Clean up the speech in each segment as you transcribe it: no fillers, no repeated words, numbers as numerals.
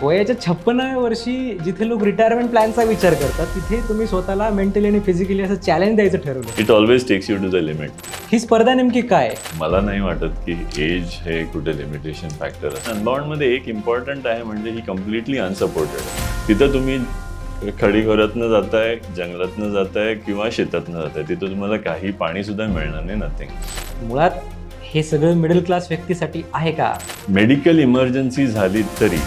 वयाच्या 56व्या वर्षी जिथे लोक रिटायरमेंट प्लॅनचा विचार करतात तिथे तुम्ही स्वतःला मेंटली आणि फिजिकली असं चॅलेंज द्यायचं ठरवलं. It always takes you to the limit. ही स्पर्धा नेमकी काय आहे? मला नाही वाटत की एज हे कुठे लिमिटेशन फॅक्टर आहे. अनबाउंडमध्ये एक इम्पॉर्टंट आहे म्हणजे ही कम्प्लिटली अनसपोर्टेड. तिथं तुम्ही खडीखोऱ्यातनं जाताय, जंगलातनं जाताय किंवा शेतातनं जाताय, तिथं तुम्हाला काही पाणी सुद्धा मिळणार नाही, नथिंग. मुळात हे सगळं मिडल क्लास व्यक्तीसाठी आहे का? मेडिकल इमर्जन्सी झाली तरी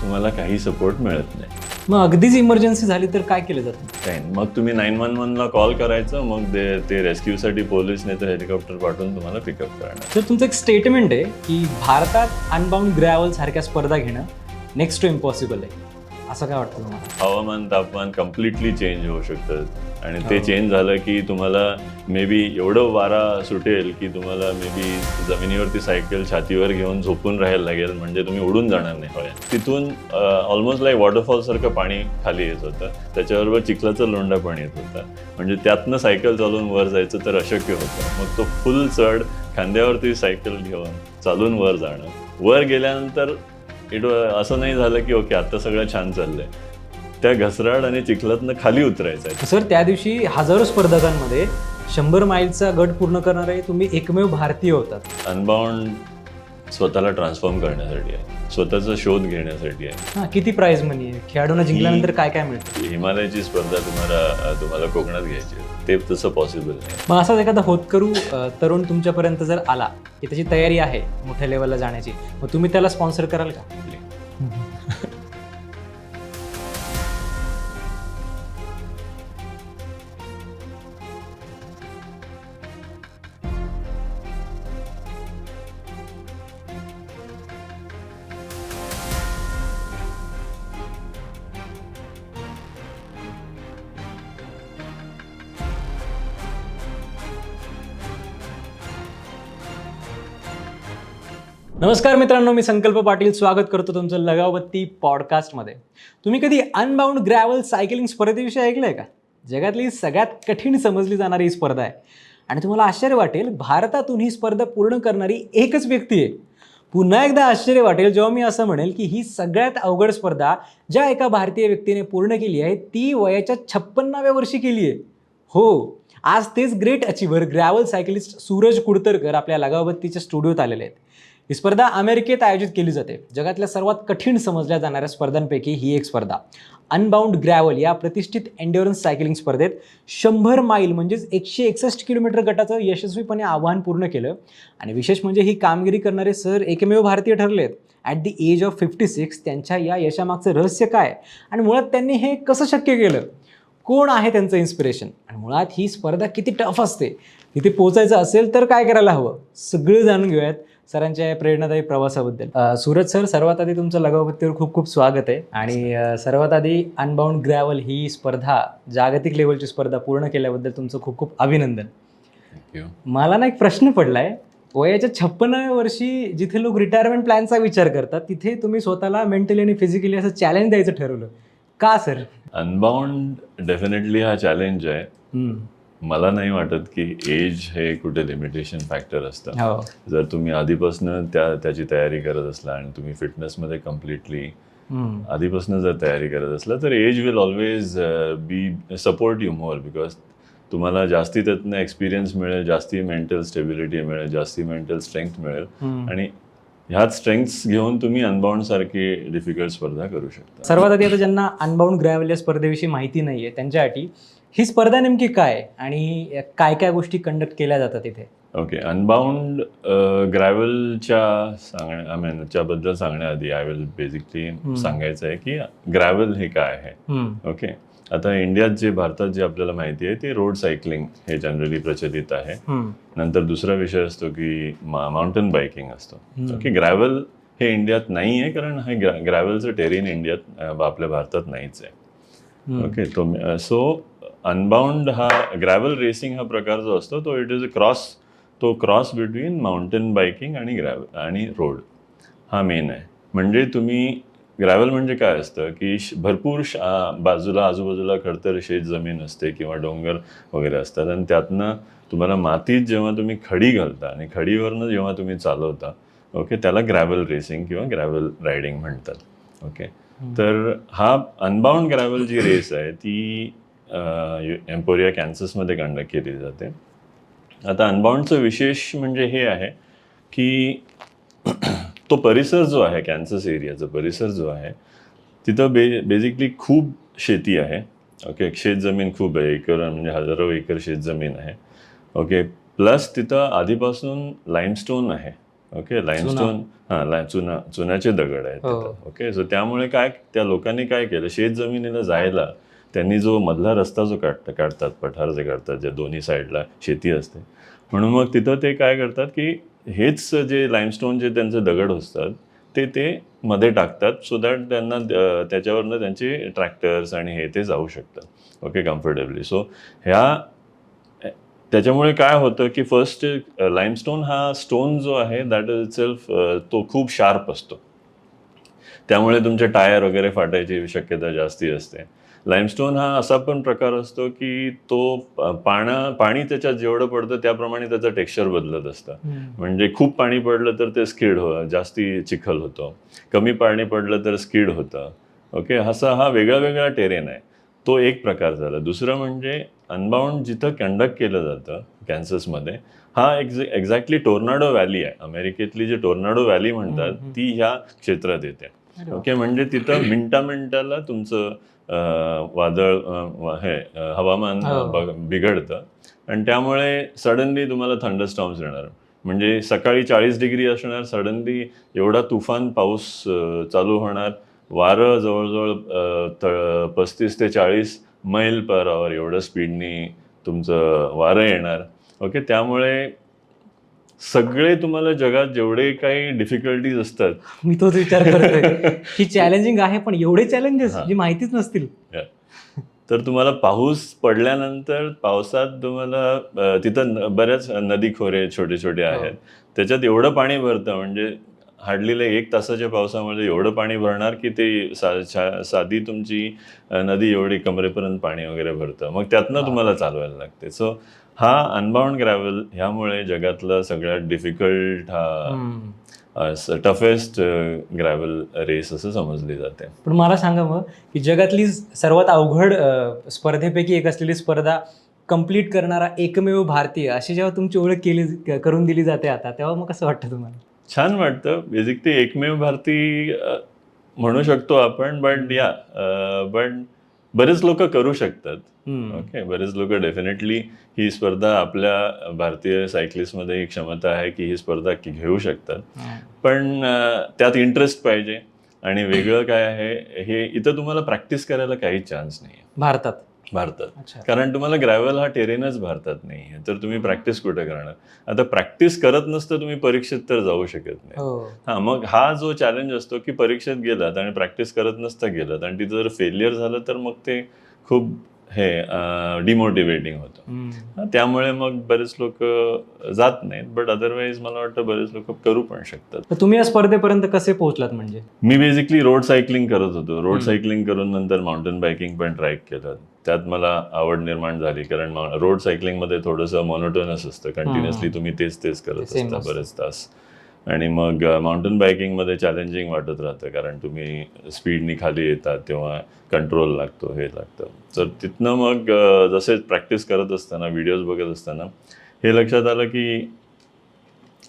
तुम्हाला काही सपोर्ट मिळत नाही. मग अगदीच इमर्जन्सी झाली तर काय केलं जातं? काय नाही. मग तुम्ही 911ला कॉल करायचं, मग ते रेस्क्यूसाठी पोलीस नाही तर हेलिकॉप्टर पाठवून तुम्हाला पिकअप करणार. तर तुमचं एक स्टेटमेंट आहे की भारतात अनबाउंड ग्रॅव्हल सारख्या स्पर्धा घेणं नेक्स्ट टू इम्पॉसिबल आहे, असं काय वाटतं तुम्हाला? हवामान तापमान कम्प्लिटली चेंज होऊ शकतं आणि ते चेंज झालं की तुम्हाला मे बी एवढं वारा सुटेल की तुम्हाला मे बी जमिनीवरती सायकल छातीवर घेऊन झोपून राहायला लागेल, म्हणजे तुम्ही उडून जाणार नाही हवेत. तिथून ऑलमोस्ट लाईक वॉटरफॉलसारखं पाणी खाली येत होतं, त्याच्याबरोबर चिखलाचा लोंढा पण येत होता, म्हणजे त्यातनं सायकल चालवून वर जायचं तर अशक्य होतं. मग तो फुल चढ खांद्यावरती सायकल घेऊन चालून वर जाणं. वर गेल्यानंतर असं नाही झालं की ओके आता सगळं छान चाललंय, त्या घसराड आणि चिखलातनं खाली उतरायचं आहे. सर, त्या दिवशी हजारो स्पर्धकांमध्ये 100 माईलचा गट पूर्ण करणारे तुम्ही एकमेव भारतीय होतात. अनबाउंड स्वतःला ट्रान्सफॉर्म करण्यासाठी आहे, स्वतःचा शोध घेण्यासाठी आहे. हां, किती प्राइज मनी आहे? खेळाडूंना जिंकल्यानंतर काय काय मिळतं? हिमालयाची स्पर्धा तुम्हाला कोकणात घ्यायची आहे, ते तसं पॉसिबल नाही. मग असाच एखादा होतकरू तरुण तुमच्यापर्यंत जर आला की त्याची तयारी आहे मोठ्या लेवलला जाण्याची, मग तुम्ही त्याला स्पॉन्सर कराल का? नमस्कार मित्रांनो, मी संकल्प पाटील स्वागत करतो तुमचं लगावबत्ती पॉडकास्टमध्ये. तुम्ही कधी अनबाउंड ग्रॅव्हल सायकलिंग स्पर्धेविषयी ऐकलं आहे का? जगातली सगळ्यात कठीण समजली जाणारी ही स्पर्धा आहे आणि तुम्हाला आश्चर्य वाटेल, भारतातून ही स्पर्धा पूर्ण करणारी एकच व्यक्ती आहे. पुन्हा एकदा आश्चर्य वाटेल जेव्हा मी असं म्हणेल की ही सगळ्यात अवघड स्पर्धा ज्या एका भारतीय व्यक्तीने पूर्ण केली आहे ती वयाच्या 56व्या वर्षी केली आहे. हो, आज तेच great achiever gravel cyclist Suraj Kudtarkar आपल्या लगावबत्तीच्या स्टुडिओत आलेले आहेत. ही स्पर्धा अमेरिकेत आयोजित केली जाते. जगातल्या सर्वात कठीण समजल्या जाणाऱ्या स्पर्धांपैकी ही एक स्पर्धा. अनबाउंड ग्रॅव्हल या प्रतिष्ठित एन्ड्युरन्स सायकलिंग स्पर्धेत 100 मैल म्हणजेच 161 किलोमीटर गटाचं यशस्वीपणे आव्हान पूर्ण केलं. आणि विशेष म्हणजे ही कामगिरी करणारे सर एकमेव भारतीय ठरलेत. ॲट दी एज ऑफ 56 त्यांच्या या यशामागचं रहस्य काय आणि मुळात त्यांनी हे कसं शक्य केलं? कोण आहे त्यांचं इन्स्पिरेशन? आणि मुळात ही स्पर्धा किती टफ असते? तिथे पोचायचं असेल तर काय करायला हवं? सगळं जाणून घेऊयात सरांच्या या प्रेरणादायी प्रवासाबद्दल. सूरज सर, सर्वात आधी तुमचं लगावबत्तीवर खूप खूप स्वागत आहे. आणि सर्वात आधी अनबाउंड ग्रॅव्हल ही स्पर्धा, जागतिक लेवलची स्पर्धा पूर्ण केल्याबद्दल तुमचं खूप खूप अभिनंदन. थँक्यू. मला ना एक प्रश्न पडलाय, वयाच्या 56व्या वर्षी जिथे लोक रिटायरमेंट प्लॅनचा विचार करतात तिथे तुम्ही स्वतःला मेंटली आणि फिजिकली असं चॅलेंज द्यायचं ठरवलं का सर? अनबाउंड डेफिनेटली हा चॅलेंज आहे. मला नाही वाटत की एज हे कुठे लिमिटेशन फॅक्टर असतं. जर तुम्ही आधीपासून त्याची तयारी करत असला आणि तुम्ही फिटनेसमध्ये कम्प्लिटली आधीपासून जर तयारी करत असला तर age will always be support you more, because तुम्हाला जास्ती त्यातनं एक्सपिरियन्स मिळेल, जास्ती मेंटल स्टेबिलिटी मिळेल, जास्ती मेंटल स्ट्रेंथ मिळेल आणि ह्याच स्ट्रेंथ्स घेऊन तुम्ही अनबाउंड सारखी डिफिकल्ट स्पर्धा करू शकता. सर्वात आधी आता ज्यांना अनबाउंड ग्रॅव्हल या स्पर्धेविषयी माहिती नाहीये त्यांच्यासाठी ही स्पर्धा नेमकी काय आणि काय काय गोष्टी कंडक्ट केल्या जातात इथे? ओके, अनबाउंड ग्रॅव्हलच्या बद्दल सांगण्याआधी आय विल बेसिकली सांगायचं आहे की ग्रॅव्हल हे काय आहे. ओके, आता इंडियात भारतात जे आपल्याला माहिती आहे ते रोड सायकलिंग हे जनरली प्रचलित आहे. नंतर दुसरा विषय असतो की माउंटेन बायकिंग असतो. ओके, ग्रॅव्हल हे इंडियात नाही आहे कारण हे ग्रॅव्हलचं टेरेन इंडियात आपल्या भारतात नाहीच आहे. ओके, सो अनबाउंड हा ग्रॅव्हल रेसिंग हा प्रकार जो असतो तो it is a cross between mountain biking आणि ग्रॅव्हल आणि रोड हा मेन आहे. म्हणजे तुम्ही ग्रॅव्हल म्हणजे काय असतं की भरपूर आजूबाजूला खडतर शेत जमीन असते किंवा डोंगर वगैरे असतात आणि त्यातनं तुम्हाला मातीत जेव्हा तुम्ही खडी घालता आणि खडीवरनं जेव्हा तुम्ही चालवता, ओके, त्याला ग्रॅव्हल रेसिंग किंवा ग्रॅव्हल रायडिंग म्हणतात. ओके. तर हा अनबाउंड ग्रॅव्हल जी रेस आहे ती एम्पोरिया कॅन्ससमध्ये कंडक्ट केली जाते. आता अनबाउंडचं विशेष म्हणजे हे आहे की तो परिसर जो आहे, कॅन्सस एरियाचा परिसर जो आहे, तिथं बेसिकली खूप शेती आहे. ओके, शेतजमीन खूप आहे, एकर म्हणजे हजारो एकर शेतजमीन आहे. ओके, प्लस तिथं आधीपासून लाईमस्टोन आहे. ओके, लाईमस्टोन चुन्याचे दगड आहेत तिथं. ओके, सो त्यामुळे काय त्या लोकांनी काय केलं, शेतजमिनीला जायला त्यांनी जो मधला रस्ता जो काढतात, पठार जे काढतात, ज्या दोन्ही साईडला शेती असते, म्हणून मग तिथं ते काय करतात की हेच जे लाईमस्टोन जे त्यांचे दगड असतात ते मध्ये टाकतात, सो दॅट त्यांना त्याच्यावरनं त्यांचे ट्रॅक्टर्स आणि हे ते जाऊ शकतात. Okay, comfortably. सो त्याच्यामुळे काय होतं की फर्स्ट लाईमस्टोन हा स्टोन जो आहे दॅट इज इटसेल्फ तो खूप शार्प असतो, त्यामुळे तुमचे टायर वगैरे फाटायची शक्यता जास्ती असते. लाईमस्टोन हा असा पण प्रकार असतो की तो पाणी त्याच्यात जेवढं पडतं त्याप्रमाणे त्याचं टेक्स्चर बदलत असतं. म्हणजे खूप पाणी पडलं तर ते स्किड जास्ती चिखल होतं, कमी पाणी पडलं तर स्किड होतं. ओके, असा हा वेगळा टेरेन आहे. तो एक प्रकार झाला. दुसरं म्हणजे अनबाउंड जिथं कंडक्ट केलं जातं कॅन्ससमध्ये, हा एक्झॅक्टली टोर्नाडो व्हॅली आहे. अमेरिकेतली जी टोर्नाडो व्हॅली म्हणतात ती ह्या क्षेत्रात येते. ओके, म्हणजे तिथं मिनिटाला तुमचं वादळ हवामान बिघडतं आणि त्यामुळे सडनली तुम्हाला थंडरस्टॉर्म्स येणार. म्हणजे सकाळी 40 डिग्री असणार, सडनली एवढा तुफान पाऊस चालू होणार, वारं जवळजवळ 35 ते 40 मैल पर आवर एवढं स्पीडनी तुमचं वारं येणार. ओके, त्यामुळे सगळे तुम्हाला जगात जेवढे काही डिफिकल्टीज असतात, मी तोच विचार करतोय की चॅलेंजिंग आहे, पण एवढे चॅलेंजेस जी माहितीच नसतील. तर तुम्हाला पाऊस पडल्यानंतर पावसात तुम्हाला तिथं बऱ्याच नदी खोरे छोटे आहेत, त्याच्यात एवढं पाणी भरतं म्हणजे हार्डली 1 तासाच्या पावसामध्ये एवढं पाणी भरणार की ते साधी तुमची नदी एवढी कमरेपर्यंत पाणी वगैरे भरतं, मग त्यातनं तुम्हाला चालवायला लागते. सो हा अनबाउंड ग्रॅव्हल ह्यामुळे जगातलं सगळ्यात डिफिकल्ट टफेस्ट ग्रॅव्हल रेस असं समजली जाते. पण मला सांगा मग की जगातली सर्वात अवघड स्पर्धेपैकी एक असलेली स्पर्धा कंप्लीट करणारा एकमेव भारतीय अशी जेव्हा तुमची ओळख करून दिली जाते आता, तेव्हा मग कसं वाटतं तुम्हाला? छान वाटतं. बेसिकली एकमेव भारतीय म्हणू शकतो आपण, बट बरेच लोक करू शकतात. ओके, बरेच लोक डेफिनेटली ही स्पर्धा आपल्या भारतीय सायकलिस्टमध्ये ही क्षमता आहे की ही स्पर्धा घेऊ शकतात, पण त्यात इंटरेस्ट पाहिजे. आणि वेगळं काय आहे, हे इथं तुम्हाला प्रॅक्टिस करायला काहीच चान्स नाही आहे भारतात. कारण तुम्हाला ग्रॅव्हल हा टेरेनच भारतात नाही आहे, तर तुम्ही प्रॅक्टिस कुठे करणार? आता प्रॅक्टिस करत नसतं तुम्ही परीक्षेत तर जाऊ शकत नाही. मग हा जो चॅलेंज असतो की परीक्षेत गेलात आणि प्रॅक्टिस करत नसता गेलात आणि तिथं जर फेल्युअर झालं तर मग ते खूप डिमोटिवेटिंग होतं. त्यामुळे मग बरेच लोक जात नाहीत, बट अदरवाईज मला वाटतं बरेच लोक करू पण शकतात. तुम्ही या स्पर्धेपर्यंत कसे पोहोचलात? म्हणजे मी बेसिकली रोड सायकलिंग करत होतो. रोड सायकलिंग करून नंतर माउंटेन बायकिंग पण ट्राय केलं. त्यात मला आवड निर्माण झाली, कारण रोड सायकलिंगमध्ये थोडंसं मोनोटोनस असतं, कंटिन्युअसली तुम्ही तेच करत असता बरेच तास. आणि मग माउंटेन बायकिंगमध्ये चॅलेंजिंग वाटत राहतं, कारण तुम्ही स्पीडनी खाली येतात तेव्हा कंट्रोल लागतो, हे लागतं. तर तिथनं मग जसे प्रॅक्टिस करत असताना, व्हिडिओज बघत असताना हे लक्षात आलं की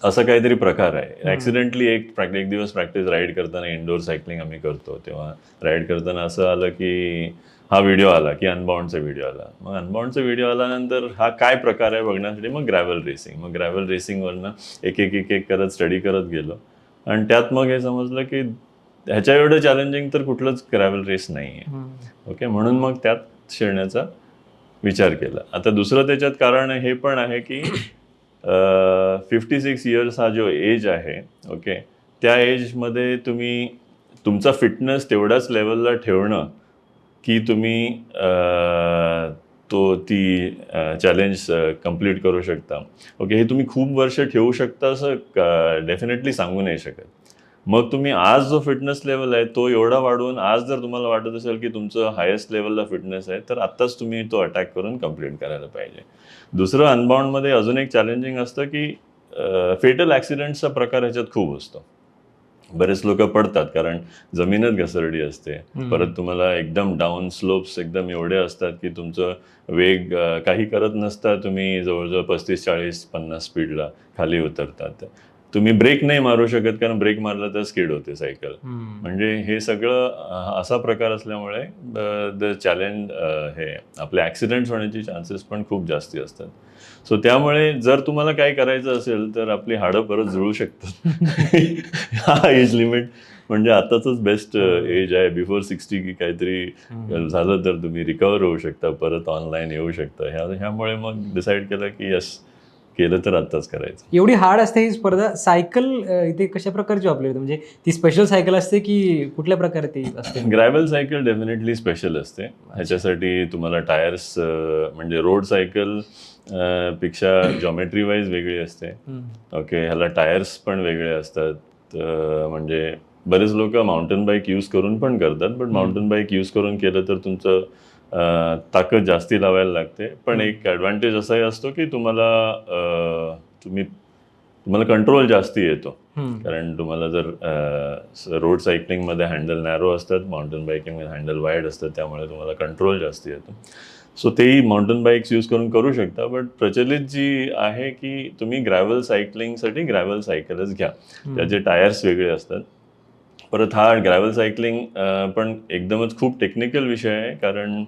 असं काहीतरी प्रकार आहे. ॲक्सिडेंटली एक दिवस प्रॅक्टिस राईड करताना, इनडोअर सायकलिंग आम्ही करतो तेव्हा राईड करताना असं आलं की हा व्हिडिओ आला की अनबाउंडचा व्हिडिओ आला. मग अनबाउंडचा व्हिडिओ आल्यानंतर हा काय प्रकार आहे बघण्यासाठी मग ग्रॅव्हल रेसिंगवरनं एक करत स्टडी करत गेलो आणि त्यात मग हे समजलं की ह्याच्या एवढं चॅलेंजिंग तर कुठलंच ग्रॅव्हल रेस नाही आहे. ओके, म्हणून मग त्यात शिरण्याचा विचार केला. आता दुसरं त्याच्यात कारण हे पण आहे की 56 इयर्स हा जो एज आहे, ओके, त्या एजमध्ये तुम्ही तुमचा फिटनेस तेवढ्याच लेवलला ठेवणं की तुम्ही ती चॅलेंज कंप्लीट करू शकता. ओके, हे तुम्ही खूप वर्ष ठेवू शकता असं डेफिनेटली सांगू नाही शकत. मग तुम्ही आज जो फिटनेस लेवल आहे तो एवढा वाढवून, आज जर तुम्हाला वाटत असेल की तुमचं हायेस्ट लेवलला फिटनेस आहे, तर आत्ताच तुम्ही तो अटॅक करून कंप्लीट करायला पाहिजे. दुसरं, अनबाउंडमध्ये अजून एक चॅलेंजिंग असतं की फेटल ॲक्सिडेंट्सचा प्रकार ह्याच्यात खूप असतो. बरेच लोक पडतात कारण जमीनच घसरडी असते. परत तुम्हाला एकदम डाऊन स्लोप्स एकदम एवढे असतात की तुमचं वेग काही करत नसता तुम्ही जवळजवळ 35-40-50 स्पीडला खाली उतरतात. तुम्ही ब्रेक नाही मारू शकत कारण ब्रेक मारला तर स्किड होते सायकल. म्हणजे हे सगळं असा प्रकार असल्यामुळे द चॅलेंज हे आपले ॲक्सिडेंट्स होण्याचे चान्सेस पण खूप जास्ती असतात. सो त्यामुळे जर तुम्हाला काय करायचं असेल तर आपली हाडं परत जुळू शकतात. हा एज लिमिट म्हणजे आताच बेस्ट एज आहे. बिफोर 60 की काहीतरी झालं तर तुम्ही रिकवर होऊ शकता, परत ऑनलाईन येऊ शकता. ह्यामुळे मग डिसाईड केलं की यस, केलं तर आत्ताच करायचं. एवढी हार्ड असते ही स्पर्धा. सायकल इथे कशा प्रकारची वापरली म्हणजे ती स्पेशल सायकल असते की कुठल्या प्रकारे ती असते? ग्रॅव्हल सायकल डेफिनेटली स्पेशल असते. ह्याच्यासाठी तुम्हाला टायर्स म्हणजे रोड सायकल पेक्षा जॉमेट्री वाईज वेगळी असते. ओके, ह्याला टायर्स पण वेगळे असतात. म्हणजे बरेच लोक माउंटेन बाईक यूज करून पण करतात, बट माउंटेन बाईक यूज करून केलं तर तुमचं ताकद जास्ती लावायला लागते. पण एक ॲडव्हान्टेज असाही असतो की तुम्हाला कंट्रोल जास्ती येतो. कारण तुम्हाला जर रोड सायकलिंगमध्ये हँडल नॅरो असतात, माउंटेन बाईकिंगमध्ये हँडल वाईड असतात, त्यामुळे तुम्हाला कंट्रोल जास्ती येतो. सो तेही माउंटेन बाईक्स यूज करून करू शकता. बट प्रचलित जी आहे की तुम्ही ग्रॅव्हल सायकलिंगसाठी ग्रॅव्हल सायकलच घ्या, त्याचे टायर्स वेगळे असतात. परत हा ग्रॅव्हल सायकलिंग पण एकदमच खूप टेक्निकल विषय आहे, कारण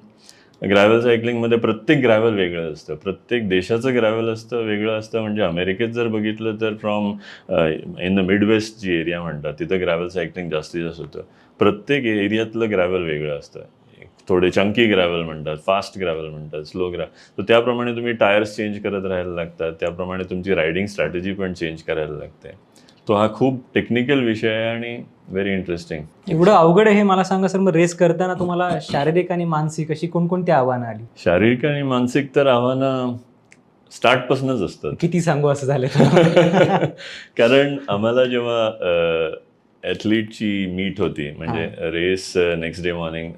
ग्रॅव्हल सायकलिंगमध्ये प्रत्येक ग्रॅव्हल वेगळं असतं, प्रत्येक देशाचं ग्रॅव्हल वेगळं असतं. म्हणजे अमेरिकेत जर बघितलं तर फ्रॉम इन द मिडवेस्ट जी एरिया म्हणतात तिथं ग्रॅव्हल सायकलिंग जास्तीत जास्त होतं. प्रत्येक एरियातलं ग्रॅव्हल वेगळं असतं. थोडे चंकी ग्रॅव्हल म्हणतात, फास्ट ग्रॅव्हल म्हणतात, स्लो तर त्याप्रमाणे तुम्ही टायर्स चेंज करत राहायला लागतात. त्याप्रमाणे तुमची रायडिंग स्ट्रॅटेजी पण चेंज करायला लागते. तो हा खूप टेक्निकल विषय आहे आणि व्हेरी इंटरेस्टिंग. एवढं अवघड आहे हे मला सांगा सर. मग रेस करताना तुम्हाला शारीरिक आणि मानसिक अशी कोणकोणती आव्हानं आली? शारीरिक आणि मानसिक तर आव्हानं स्टार्टपासूनच असतात. किती सांगू असं झालं? कारण आम्हाला जेव्हा ॲथलीटची मीट होती, म्हणजे रेस नेक्स्ट डे मॉर्निंग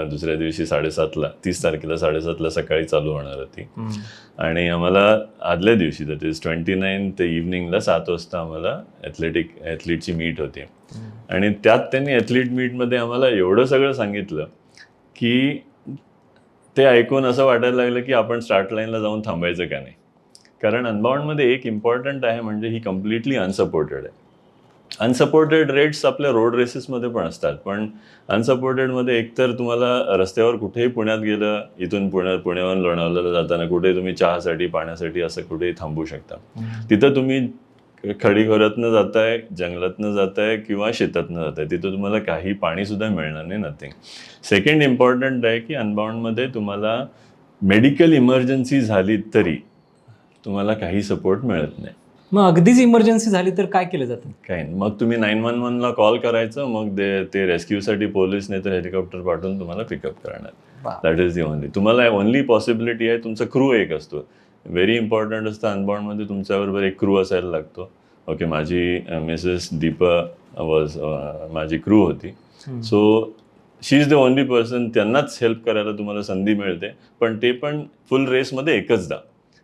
दुसऱ्या दिवशी 7:30ला 30 तारखेला 7:30ला सकाळी चालू होणार होती. आणि आम्हाला आदल्या दिवशी दॅट इज 29th इव्हनिंगला 7 वाजता आम्हाला ॲथलीटची मीट होती. आणि त्यात त्यांनी ॲथलीट मीटमध्ये आम्हाला एवढं सगळं सांगितलं की ते ऐकून असं वाटायला लागलं की आपण स्टार्ट लाईनला जाऊन थांबायचं का नाही. कारण अनबाउंडमध्ये एक इम्पॉर्टंट आहे, म्हणजे ही कम्प्लिटली अनसपोर्टेड आहे. अनसपोर्टेड रेट्स आपल्या रोड रेसेसमध्ये पण असतात, पण अनसपोर्टेडमध्ये एकतर तुम्हाला रस्त्यावर कुठेही पुण्यात गेलं, इथून पुण्याहून लोणावळ्याला जाताना कुठे तुम्ही चहासाठी पाण्यासाठी असं कुठेही थांबू शकता. तिथं तुम्ही खडीखोऱ्यातनं जाताय, जंगलातनं जाताय किंवा शेतातनं जाताय, तिथं तुम्हाला काही पाणीसुद्धा मिळणार नाही, नथिंग. सेकंड इम्पॉर्टंट आहे की अनबाउंडमध्ये तुम्हाला मेडिकल इमर्जन्सी झाली तरी तुम्हाला काही सपोर्ट मिळत नाही. मग अगदीच इमर्जन्सी झाली तर काय केलं जातं? काही नाही, मग तुम्ही 911ला कॉल करायचं, मग ते रेस्क्यूसाठी पोलीस नाही तर हेलिकॉप्टर पाठवून तुम्हाला पिकअप करणार. That is the only. तुम्हाला ओनली पॉसिबिलिटी आहे, तुमचा क्रू एक असतो. व्हेरी इम्पॉर्टंट असतं अनबाउंडमध्ये, तुमच्याबरोबर एक क्रू असायला लागतो. ओके, माझी मिसेस दीपा माझी क्रू होती. So she is the only person. त्यांनाच हेल्प करायला तुम्हाला संधी मिळते, पण ते पण फुल रेसमध्ये एकचदा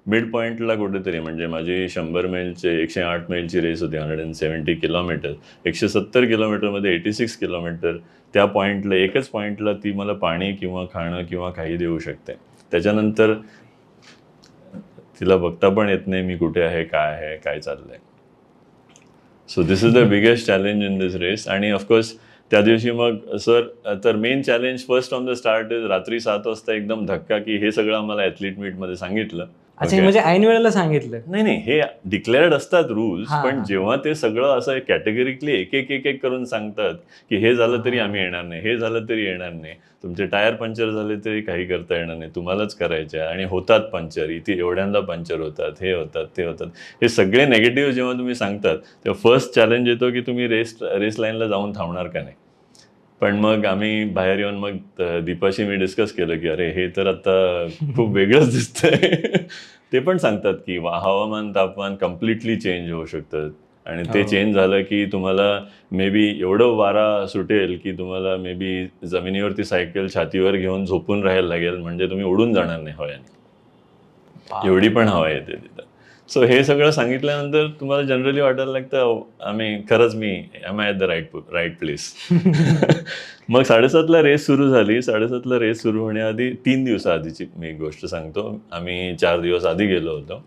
मिड पॉईंटला कुठेतरी. म्हणजे माझी 100 मैलचे 108 मैलची रेस होती, 170 किलोमीटर. 170 किलोमीटरमध्ये 86 किलोमीटर त्या पॉईंटला, एकच पॉईंटला ती मला पाणी किंवा खाणं किंवा काही देऊ शकते. त्याच्यानंतर तिला बघता पण येत नाही मी कुठे आहे, काय चाललंय. So this is the biggest challenge in this race. आणि ऑफकोर्स त्या दिवशी मग तर main challenge first on the start is रात्री 7 वाजता एकदम धक्का, की हे सगळं आम्हाला ॲथलीट मीटमध्ये सांगितलं. अच्छा, म्हणजे ऐन वेळेला सांगितलं? नाही, हे डिक्लेअर्ड असतात रूल्स, पण जेव्हा ते सगळं असं कॅटेगरिकली एक करून सांगतात की हे झालं तरी आम्ही येणार नाही, हे झालं तरी येणार नाही, तुमचे टायर पंक्चर झाले तरी काही करता येणार नाही, तुम्हालाच करायचे आहे. आणि होतात पंक्चर, इथे एवढ्यांदा पंक्चर होतात, हे होतात, ते होतात. हे सगळे नेगेटिव्ह जेव्हा तुम्ही सांगतात तेव्हा फर्स्ट चॅलेंज येतो की तुम्ही रेस लाईनला जाऊन थांबणार का नाही. पण मग आम्ही बाहेर येऊन मग दीपाशी मी डिस्कस केलं की अरे हे तर आता खूप वेगळंच दिसतंय. ते पण सांगतात की हवामान तापमान कम्प्लिटली चेंज होऊ शकतं, आणि ते चेंज झालं की तुम्हाला मे बी एवढं वारा सुटेल की तुम्हाला मे बी जमिनीवरती सायकल छातीवर घेऊन झोपून राहायला लागेल, म्हणजे तुम्ही उडून जाणार नाही हव्याने, एवढी पण हवा येते तिथं. सो हे सगळं सांगितल्यानंतर तुम्हाला जनरली वाटायला लागतं मी am I at the right place. मग 7:30ला रेस सुरू झाली. 7:30ला रेस सुरू होण्याआधी 3 दिवसाआधीची मी एक गोष्ट सांगतो. आम्ही 4 दिवस आधी गेलो होतो.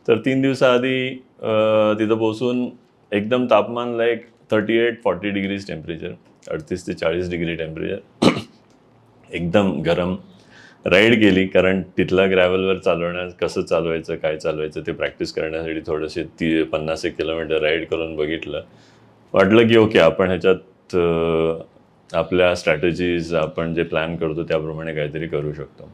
तर 3 दिवसाआधी तिथं पोहोचून एकदम तापमान लाईक 38-40 डिग्रीज टेम्परेचर, 38 ते 40 डिग्री टेम्परेचर, एकदम गरम. राईड केली, कारण तिथला ग्रॅव्हलवर चालवण्यास कसं चालवायचं, काय चालवायचं ते प्रॅक्टिस करण्यासाठी थोडेसे 50 किलोमीटर राईड करून बघितलं. वाटलं की ओके, आपण ह्याच्यात आपल्या स्ट्रॅटेजीज, आपण जे प्लॅन करतो त्याप्रमाणे काहीतरी करू शकतो.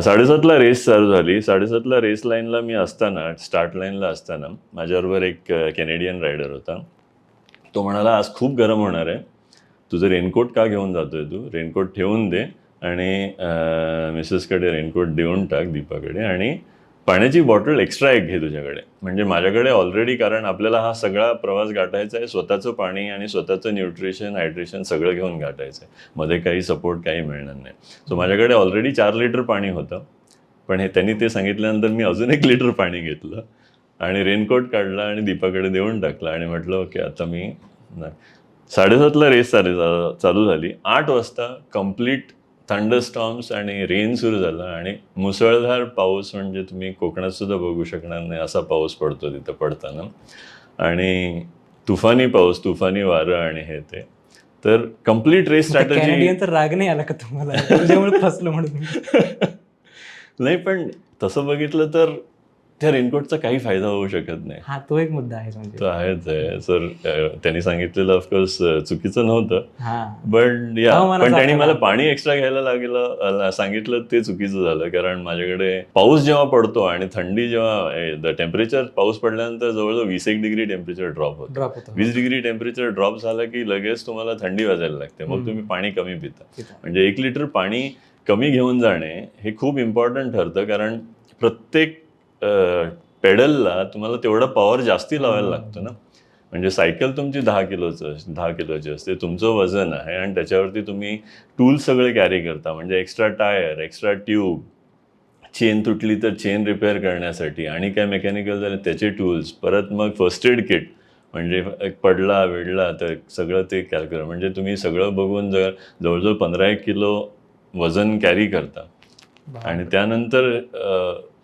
7:30ला रेस चालू झाली. 7:30ला रेस लाईनला मी असताना, स्टार्ट लाईनला असताना माझ्याबरोबर एक कॅनेडियन रायडर होता. तो म्हणाला, आज खूप गरम होणार आहे, तुझं रेनकोट का घेऊन जातोय तू? रेनकोट ठेवून दे आणि मिसेसकडे रेनकोट देऊन टाक, दीपाकडे, आणि पाण्याची बॉटल एक्स्ट्रा एक घे तुझ्याकडे. म्हणजे माझ्याकडे ऑलरेडी, कारण आपल्याला हा सगळा प्रवास गाठायचा आहे, स्वतःचं पाणी आणि स्वतःचं न्यूट्रिशन, हायड्रेशन सगळं घेऊन गाठायचं आहे. मध्ये काही सपोर्ट काही मिळणार नाही. सो माझ्याकडे ऑलरेडी 4 लिटर पाणी होतं. पण त्यांनी ते सांगितल्यानंतर मी अजून 1 लिटर पाणी घेतलं आणि रेनकोट काढला आणि दीपाकडे देऊन टाकला आणि म्हटलं ओके, आता मी 7:30ला रेस चालू झाली. 8 वाजता कम्प्लीट थंडरस्टॉर्म्स आणि रेन सुरू झाला आणि मुसळधार पाऊस, म्हणजे तुम्ही कोकणात सुद्धा बघू शकणार नाही असा पाऊस पडतो तिथं पडताना. आणि तुफानी पाऊस, तुफानी वारं आणि हे ते. तर कम्प्लीट रेस स्ट्रॅटेजी. कॅनेडियन तर राग नाही आला का तुम्हाला त्याच्यामुळे फसलो म्हणून? नाही, पण तसं बघितलं तर त्या रेनकोटचा काही फायदा होऊ शकत नाही. हा, तो एक मुद्दा आहे. म्हणजे तो आहेच आहे सर. त्यांनी सांगितलेलं ऑफकोर्स चुकीचं नव्हतं, पण पण त्यांनी मला पाणी एक्स्ट्रा घ्यायला सांगितलं ते चुकीचं झालं. कारण माझ्याकडे पाऊस जेव्हा पडतो आणि थंडी जेव्हा टेम्परेचर, पाऊस पडल्यानंतर जवळजवळ 21 डिग्री टेम्परेचर ड्रॉप होतं. 20 डिग्री टेम्परेचर ड्रॉप झालं की लगेच तुम्हाला थंडी वाजायला लागते. मग तुम्ही पाणी कमी पिता. म्हणजे 1 लिटर पाणी कमी घेऊन जाणे हे खूप इम्पॉर्टंट ठरतं. कारण प्रत्येक पेडलला तुम्हाला तेवढा पॉवर जास्ती लावायला लागतो ना. म्हणजे सायकल तुमची 10 किलोची असते, तुमचं वजन आहे आणि त्याच्यावरती तुम्ही टूल्स सगळे कॅरी करता. म्हणजे extra tyre, extra tube, chain तुटली तर चेन रिपेअर करण्यासाठी, आणि काय मेकॅनिकल झालं त्याचे टूल्स, परत मग फर्स्ट एड किट, म्हणजे पडला वेडला तर सगळं ते कॅल्क्युलेट. म्हणजे तुम्ही सगळं बघून जवळजवळ 15-1 किलो वजन कॅरी करता. आणि त्यानंतर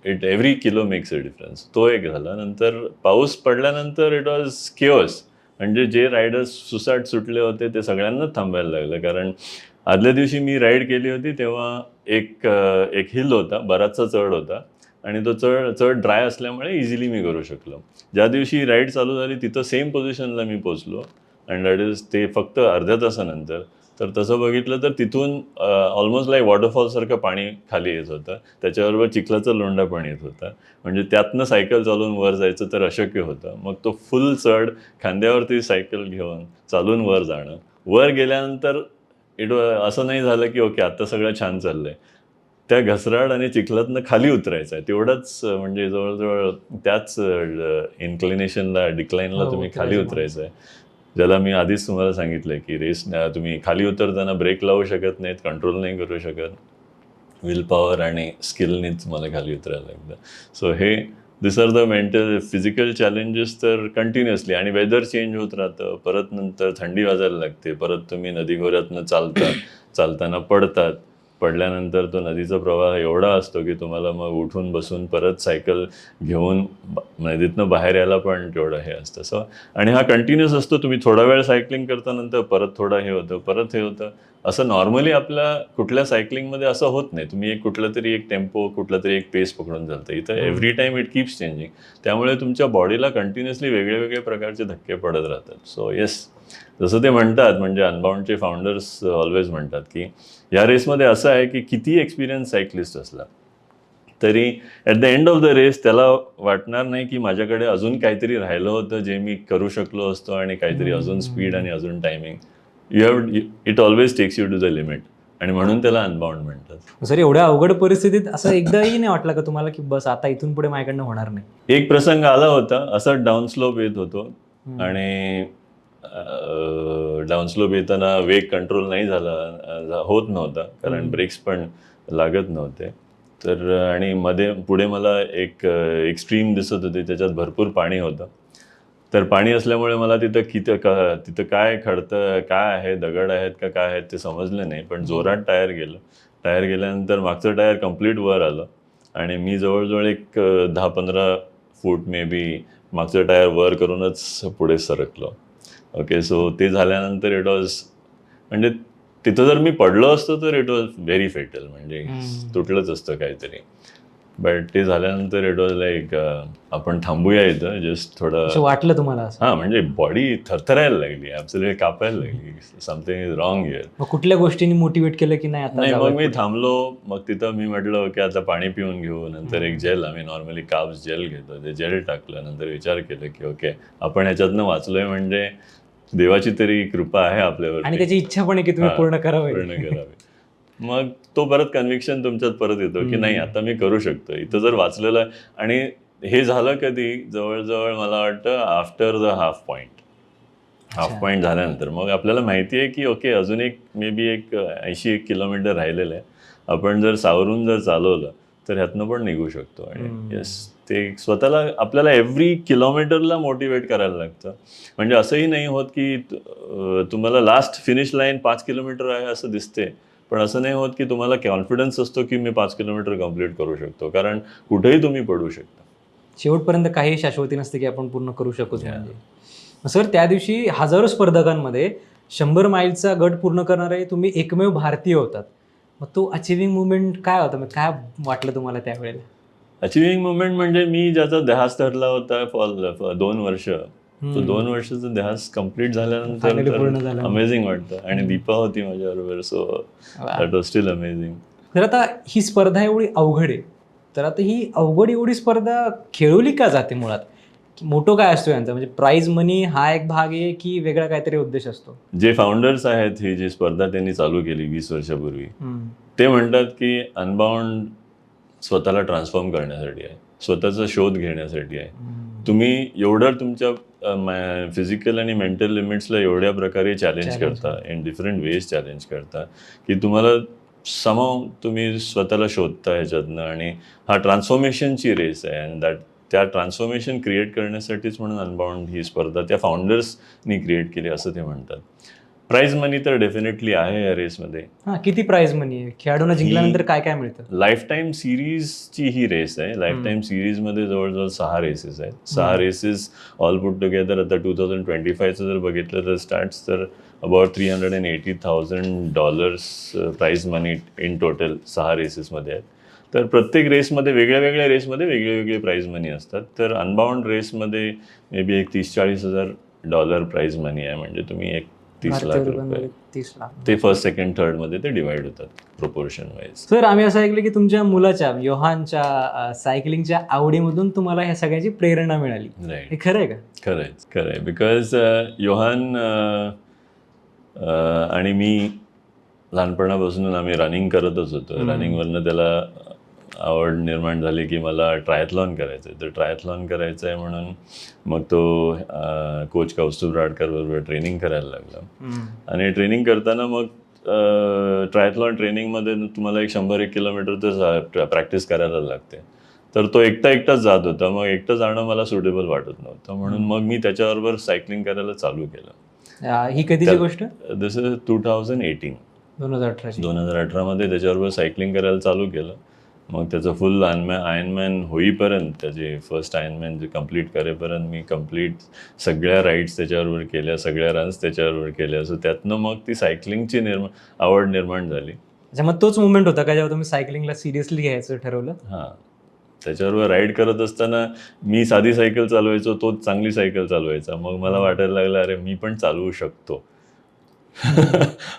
every kilo makes a difference. तो एक झाला. नंतर पाऊस पडल्यानंतर इट वॉज केओस. म्हणजे जे रायडर्स सुसाट सुटले होते ते सगळ्यांनाच थांबायला लागलं. कारण आदल्या दिवशी मी राईड केली होती तेव्हा एक हिल होता, बराचसा चढ होता, आणि तो चढ ड्राय असल्यामुळे इझिली मी करू शकलो. ज्या दिवशी राईड चालू झाली तिथं सेम पोझिशनला मी पोचलो, अँड दॅट इज ते फक्त अर्ध्या तासानंतर. तर तसं बघितलं तर तिथून ऑलमोस्ट लाईक वॉटरफॉलसारखं पाणी खाली येत होतं. त्याच्याबरोबर चिखलाचा लोंढा पण येत होता. म्हणजे त्यातनं सायकल चालवून वर जायचं तर अशक्य होतं. मग तो फुल चढ खांद्यावरती सायकल घेऊन चालून वर जाणं. वर गेल्यानंतर असं नाही झालं की ओके आता सगळं छान चाललंय. त्या घसराड आणि चिखलातनं खाली उतरायचं आहे तेवढंच. म्हणजे जवळजवळ त्याच इन्क्लिनेशनला, डिक्लाईनला तुम्ही खाली उतरायचं आहे. ज्याला मी आधीच तुम्हाला सांगितलंय की रेस तुम्ही खाली उतरताना ब्रेक लावू शकत नाहीत, कंट्रोल नाही करू शकत. विल पॉवर आणि स्किलनीच मला खाली उतरायला लागतं. सो हे this are the mental physical challenges तर कंटिन्युअसली. आणि वेदर चेंज होत राहतं. परत नंतर थंडी वाजायला लागते. परत तुम्ही नदीखोऱ्यातनं चालताना पडल्यानंतर तो नदीचा प्रवाह एवढा असतो की तुम्हाला मग उठून बसून परत सायकल घेऊन नदीतनं बाहेर यायला पण तेवढं हे असतं. सो आणि हा कंटिन्युअस असतो. तुम्ही थोडा वेळ सायकलिंग करता, नंतर परत थोडं हे होतं, परत हे होतं. असं नॉर्मली आपल्या कुठल्या सायकलिंगमध्ये असं होत नाही. तुम्ही कुठला तरी एक टेम्पो, कुठला तरी एक पेस पकडून चालतं. इथं every time it keeps changing. त्यामुळे तुमच्या बॉडीला कंटिन्युअसली वेगळे प्रकारचे धक्के पडत राहतात. सो येस, जसं ते म्हणतात, म्हणजे अनबाउंडचे फाउंडर्स ऑलवेज म्हणतात की या रेसमध्ये असं आहे की किती एक्सपिरियन्स सायकलिस्ट असला तरी at the end of the race त्याला वाटणार नाही की माझ्याकडे अजून काहीतरी राहिलं होतं जे मी करू शकलो असतो, आणि काहीतरी अजून स्पीड आणि अजून timing. It always takes you to the limit, आणि म्हणून त्याला अनबाउंड म्हणतात. सर, एवढ्या अवघड परिस्थितीत असं एकदाही नाही वाटलं का तुम्हाला की बस आता इथून पुढे माझ्याकडनं होणार नाही? एक प्रसंग आला होता. असं डाऊन स्लोप येत होतो आणि डाऊन स्लोप येताना वेग कंट्रोल नाही होत नव्हता, कारण ब्रेक्स पण लागत नव्हते. तर आणि मध्ये पुढे मला एक एक्स्ट्रीम दिसत होती, त्याच्यात भरपूर पाणी होतं. तर पाणी असल्यामुळे मला तिथं काय खडतं, काय आहे, दगड आहेत का काय आहेत ते समजलं नाही. पण जोरात टायर गेलं. टायर गेल्यानंतर मागचं टायर कम्प्लीट वर आलं आणि मी जवळजवळ एक 10-15 फूट मे बी मागचं टायर वर करूनच पुढे सरकलो. ओके, सो ते झाल्यानंतर इट वॉज म्हणजे तिथं जर मी पडलो असतो तर इट वॉज व्हेरी फेटल, म्हणजे तुटलंच असतं काहीतरी. बट ते झाल्यानंतर इट वॉज लाईक आपण थांबूया इथं, जस्ट थोडं. असं वाटलं तुम्हाला असं? हां, म्हणजे बॉडी थरथरायला लागली, ॲब्सोल्युटली कापायला लागली, समथिंग इज रॉंग हिअर. मग कुठल्या गोष्टींनी मोटिवेट केलं की नाही आता नाही, जाऊयात मग मी पुढे? थांबलो. मग तिथं मी म्हटलं की आता पाणी पिऊन घेऊ. नंतर एक जेल, आम्ही नॉर्मली काब्स जेल घेतो, ते जेल टाकलं. नंतर विचार केलं की ओके, आपण ह्याच्यातनं वाचलोय म्हणजे देवाची तरी कृपा आहे आपल्यावरती. आणि त्याची इच्छा पण आहे की तुम्ही हां, पूर्ण करावं. पूर्ण करावे. मग तो परत कन्व्हिक्शन तुमच्यात परत येतो की नाही, आता मी करू शकतो. इथं जर वाचलेलं आहे. आणि हे झालं कधी, जवळजवळ मला वाटतं आफ्टर द हाफ पॉईंट झाल्यानंतर मग आपल्याला माहिती आहे की ओके, अजून एक मे बी एक 80 किलोमीटर राहिलेलं आहे. आपण जर सावरून जर चालवलं तर ह्यातनं पण निघू शकतो. आणि येस, ते स्वतःला आपल्याला एव्हरी किलोमीटरला मोटिवेट करायला लागतं. म्हणजे असंही नाही होत की तुम्हाला लास्ट फिनिश लाईन 5 किलोमीटर आहे असं दिसते, पण असं नाही होत की तुम्हाला कॉन्फिडन्स असतो की मी 5 किलोमीटर कंप्लीट करू शकतो, कारण कुठेही तुम्ही पडू शकता. शेवटपर्यंत काही शाश्वती नसते की आपण पूर्ण करू शकूच. म्हणजे सर, त्या दिवशी हजारो स्पर्धकांमध्ये 100 माईलचा गट पूर्ण करणारे तुम्ही एकमेव भारतीय होतात. मग तो अचिव्हिंग मुवमेंट काय होता? मग काय वाटलं तुम्हाला त्यावेळेला? अचिव्हिंग मुवमेंट म्हणजे मी ज्याचा ध्यास धरला होता फॉर 2 वर्ष, तो 2 वर्षाचा ध्यास कम्प्लीट Finally पूर्ण झाल्यानंतर झालं. अमेझिंग वाटतं. आणि दीपा होती माझ्याबरोबर, so that was steel amazing. तर आता ही स्पर्धा एवढी अवघड आहे, तर आता ही अवघड एवढी स्पर्धा खेळवली का जाते मुळात? मोटो काय असतो यांचा? म्हणजे प्राइज मनी हा एक भाग आहे की वेगळा काहीतरी उद्देश असतो? जे फाउंडर्स आहेत, ही जी स्पर्धा त्यांनी चालू केली 20 वर्षापूर्वी, ते म्हणतात की अनबाउंड स्वतःला ट्रान्सफॉर्म करण्यासाठी आहे, स्वतःचा शोध घेण्यासाठी आहे. तुम्ही एवढं तुमच्या फिजिकल आणि मेंटल लिमिट्सला एवढ्या प्रकारे चॅलेंज करता, इन डिफरंट वेज चॅलेंज करता, की तुम्हाला समाव तुम्ही स्वतःला शोधता ह्याच्यातनं. आणि हा ट्रान्सफॉर्मेशनची रेस आहे. अँड त्या ट्रान्सफॉर्मेशन क्रिएट करण्यासाठीच म्हणून अनबाउंड ही स्पर्धा त्या फाउंडर्सनी क्रिएट केली असं ते म्हणतात. प्राइज मनी तर डेफिनेटली आहे या रेसमध्ये. किती प्राइज मनी आहे? खेळाडूंना जिंकल्यानंतर काय काय मिळतं? लाईफ टाईम सिरीजची ही रेस आहे. लाईफ टाईम सिरीजमध्ये जवळजवळ 6 रेसेस आहेत. 6 रेसेस ऑल पुट टुगेदर. आता 2025चं जर बघितलं तर स्टार्ट्स तर about $380,000 prize money in total 6 रेसेसमध्ये आहेत. तर प्रत्येक रेसमध्ये वेगळ्या रेसमध्ये वेगळे प्राइज मनी असतात. तर अनबाउंड रेसमध्ये मे बी एक $30,000-40,000 प्राइज मनी आहे. म्हणजे तुम्ही एक 30 लाख रुपये, 30 लाख. ते फर्स्ट, सेकंड, थर्डमध्ये ते डिवाइड होतात प्रोपोर्शन वाईज. सर, आम्ही असं ऐकलं की तुमच्या मुलाच्या योहानच्या सायकलिंगच्या आवडीमधून तुम्हाला ह्या सगळ्याची प्रेरणा मिळाली. राईट. हे खरं आहे का? खरं आहे. बिकॉज योहान आणि मी लहानपणापासून आम्ही रनिंग करतच होतो. रनिंगवरनं त्याला आवड निर्माण झाली की मला ट्रायथलॉन करायचं आहे. तर ट्रायथलॉन करायचं आहे म्हणून मग तो कोच कौस्तुभ राडकर बरोबर ट्रेनिंग करायला लागला. आणि ट्रेनिंग करताना मग ट्रायथलॉन ट्रेनिंगमध्ये तुम्हाला एक 100-1 किलोमीटर तर प्रॅक्टिस करायला लागते. तर तो एकटाच जात होता. मग एकटं जाणं मला सुटेबल वाटत नव्हतं, म्हणून मग मी त्याच्याबरोबर सायकलिंग करायला चालू केलं. ही कधीची गोष्ट? दिस इज 2018. 2018मध्ये त्याच्याबरोबर सायकलिंग करायला चालू केलं. मग त्याचं फुल आयर्नमॅन होईपर्यंत, त्याचे फर्स्ट आयर्नमॅन जे कम्प्लीट करेपर्यंत मी सगळ्या राईड्स त्याच्याबरोबर केल्या, सगळ्या रन्स त्याच्याबरोबर केल्या. सो त्यातनं मग ती सायकलिंगची आवड निर्माण झाली. मग तोच मुवमेंट होता का जेव्हा तुम्ही सायकलिंगला सिरियसली घ्यायचं ठरवलं? हां, त्याच्याबरोबर राईड करत असताना मी साधी सायकल चालवायचो, तोच चांगली सायकल चालवायचा. मग मला वाटायला लागलं अरे मी पण चालवू शकतो.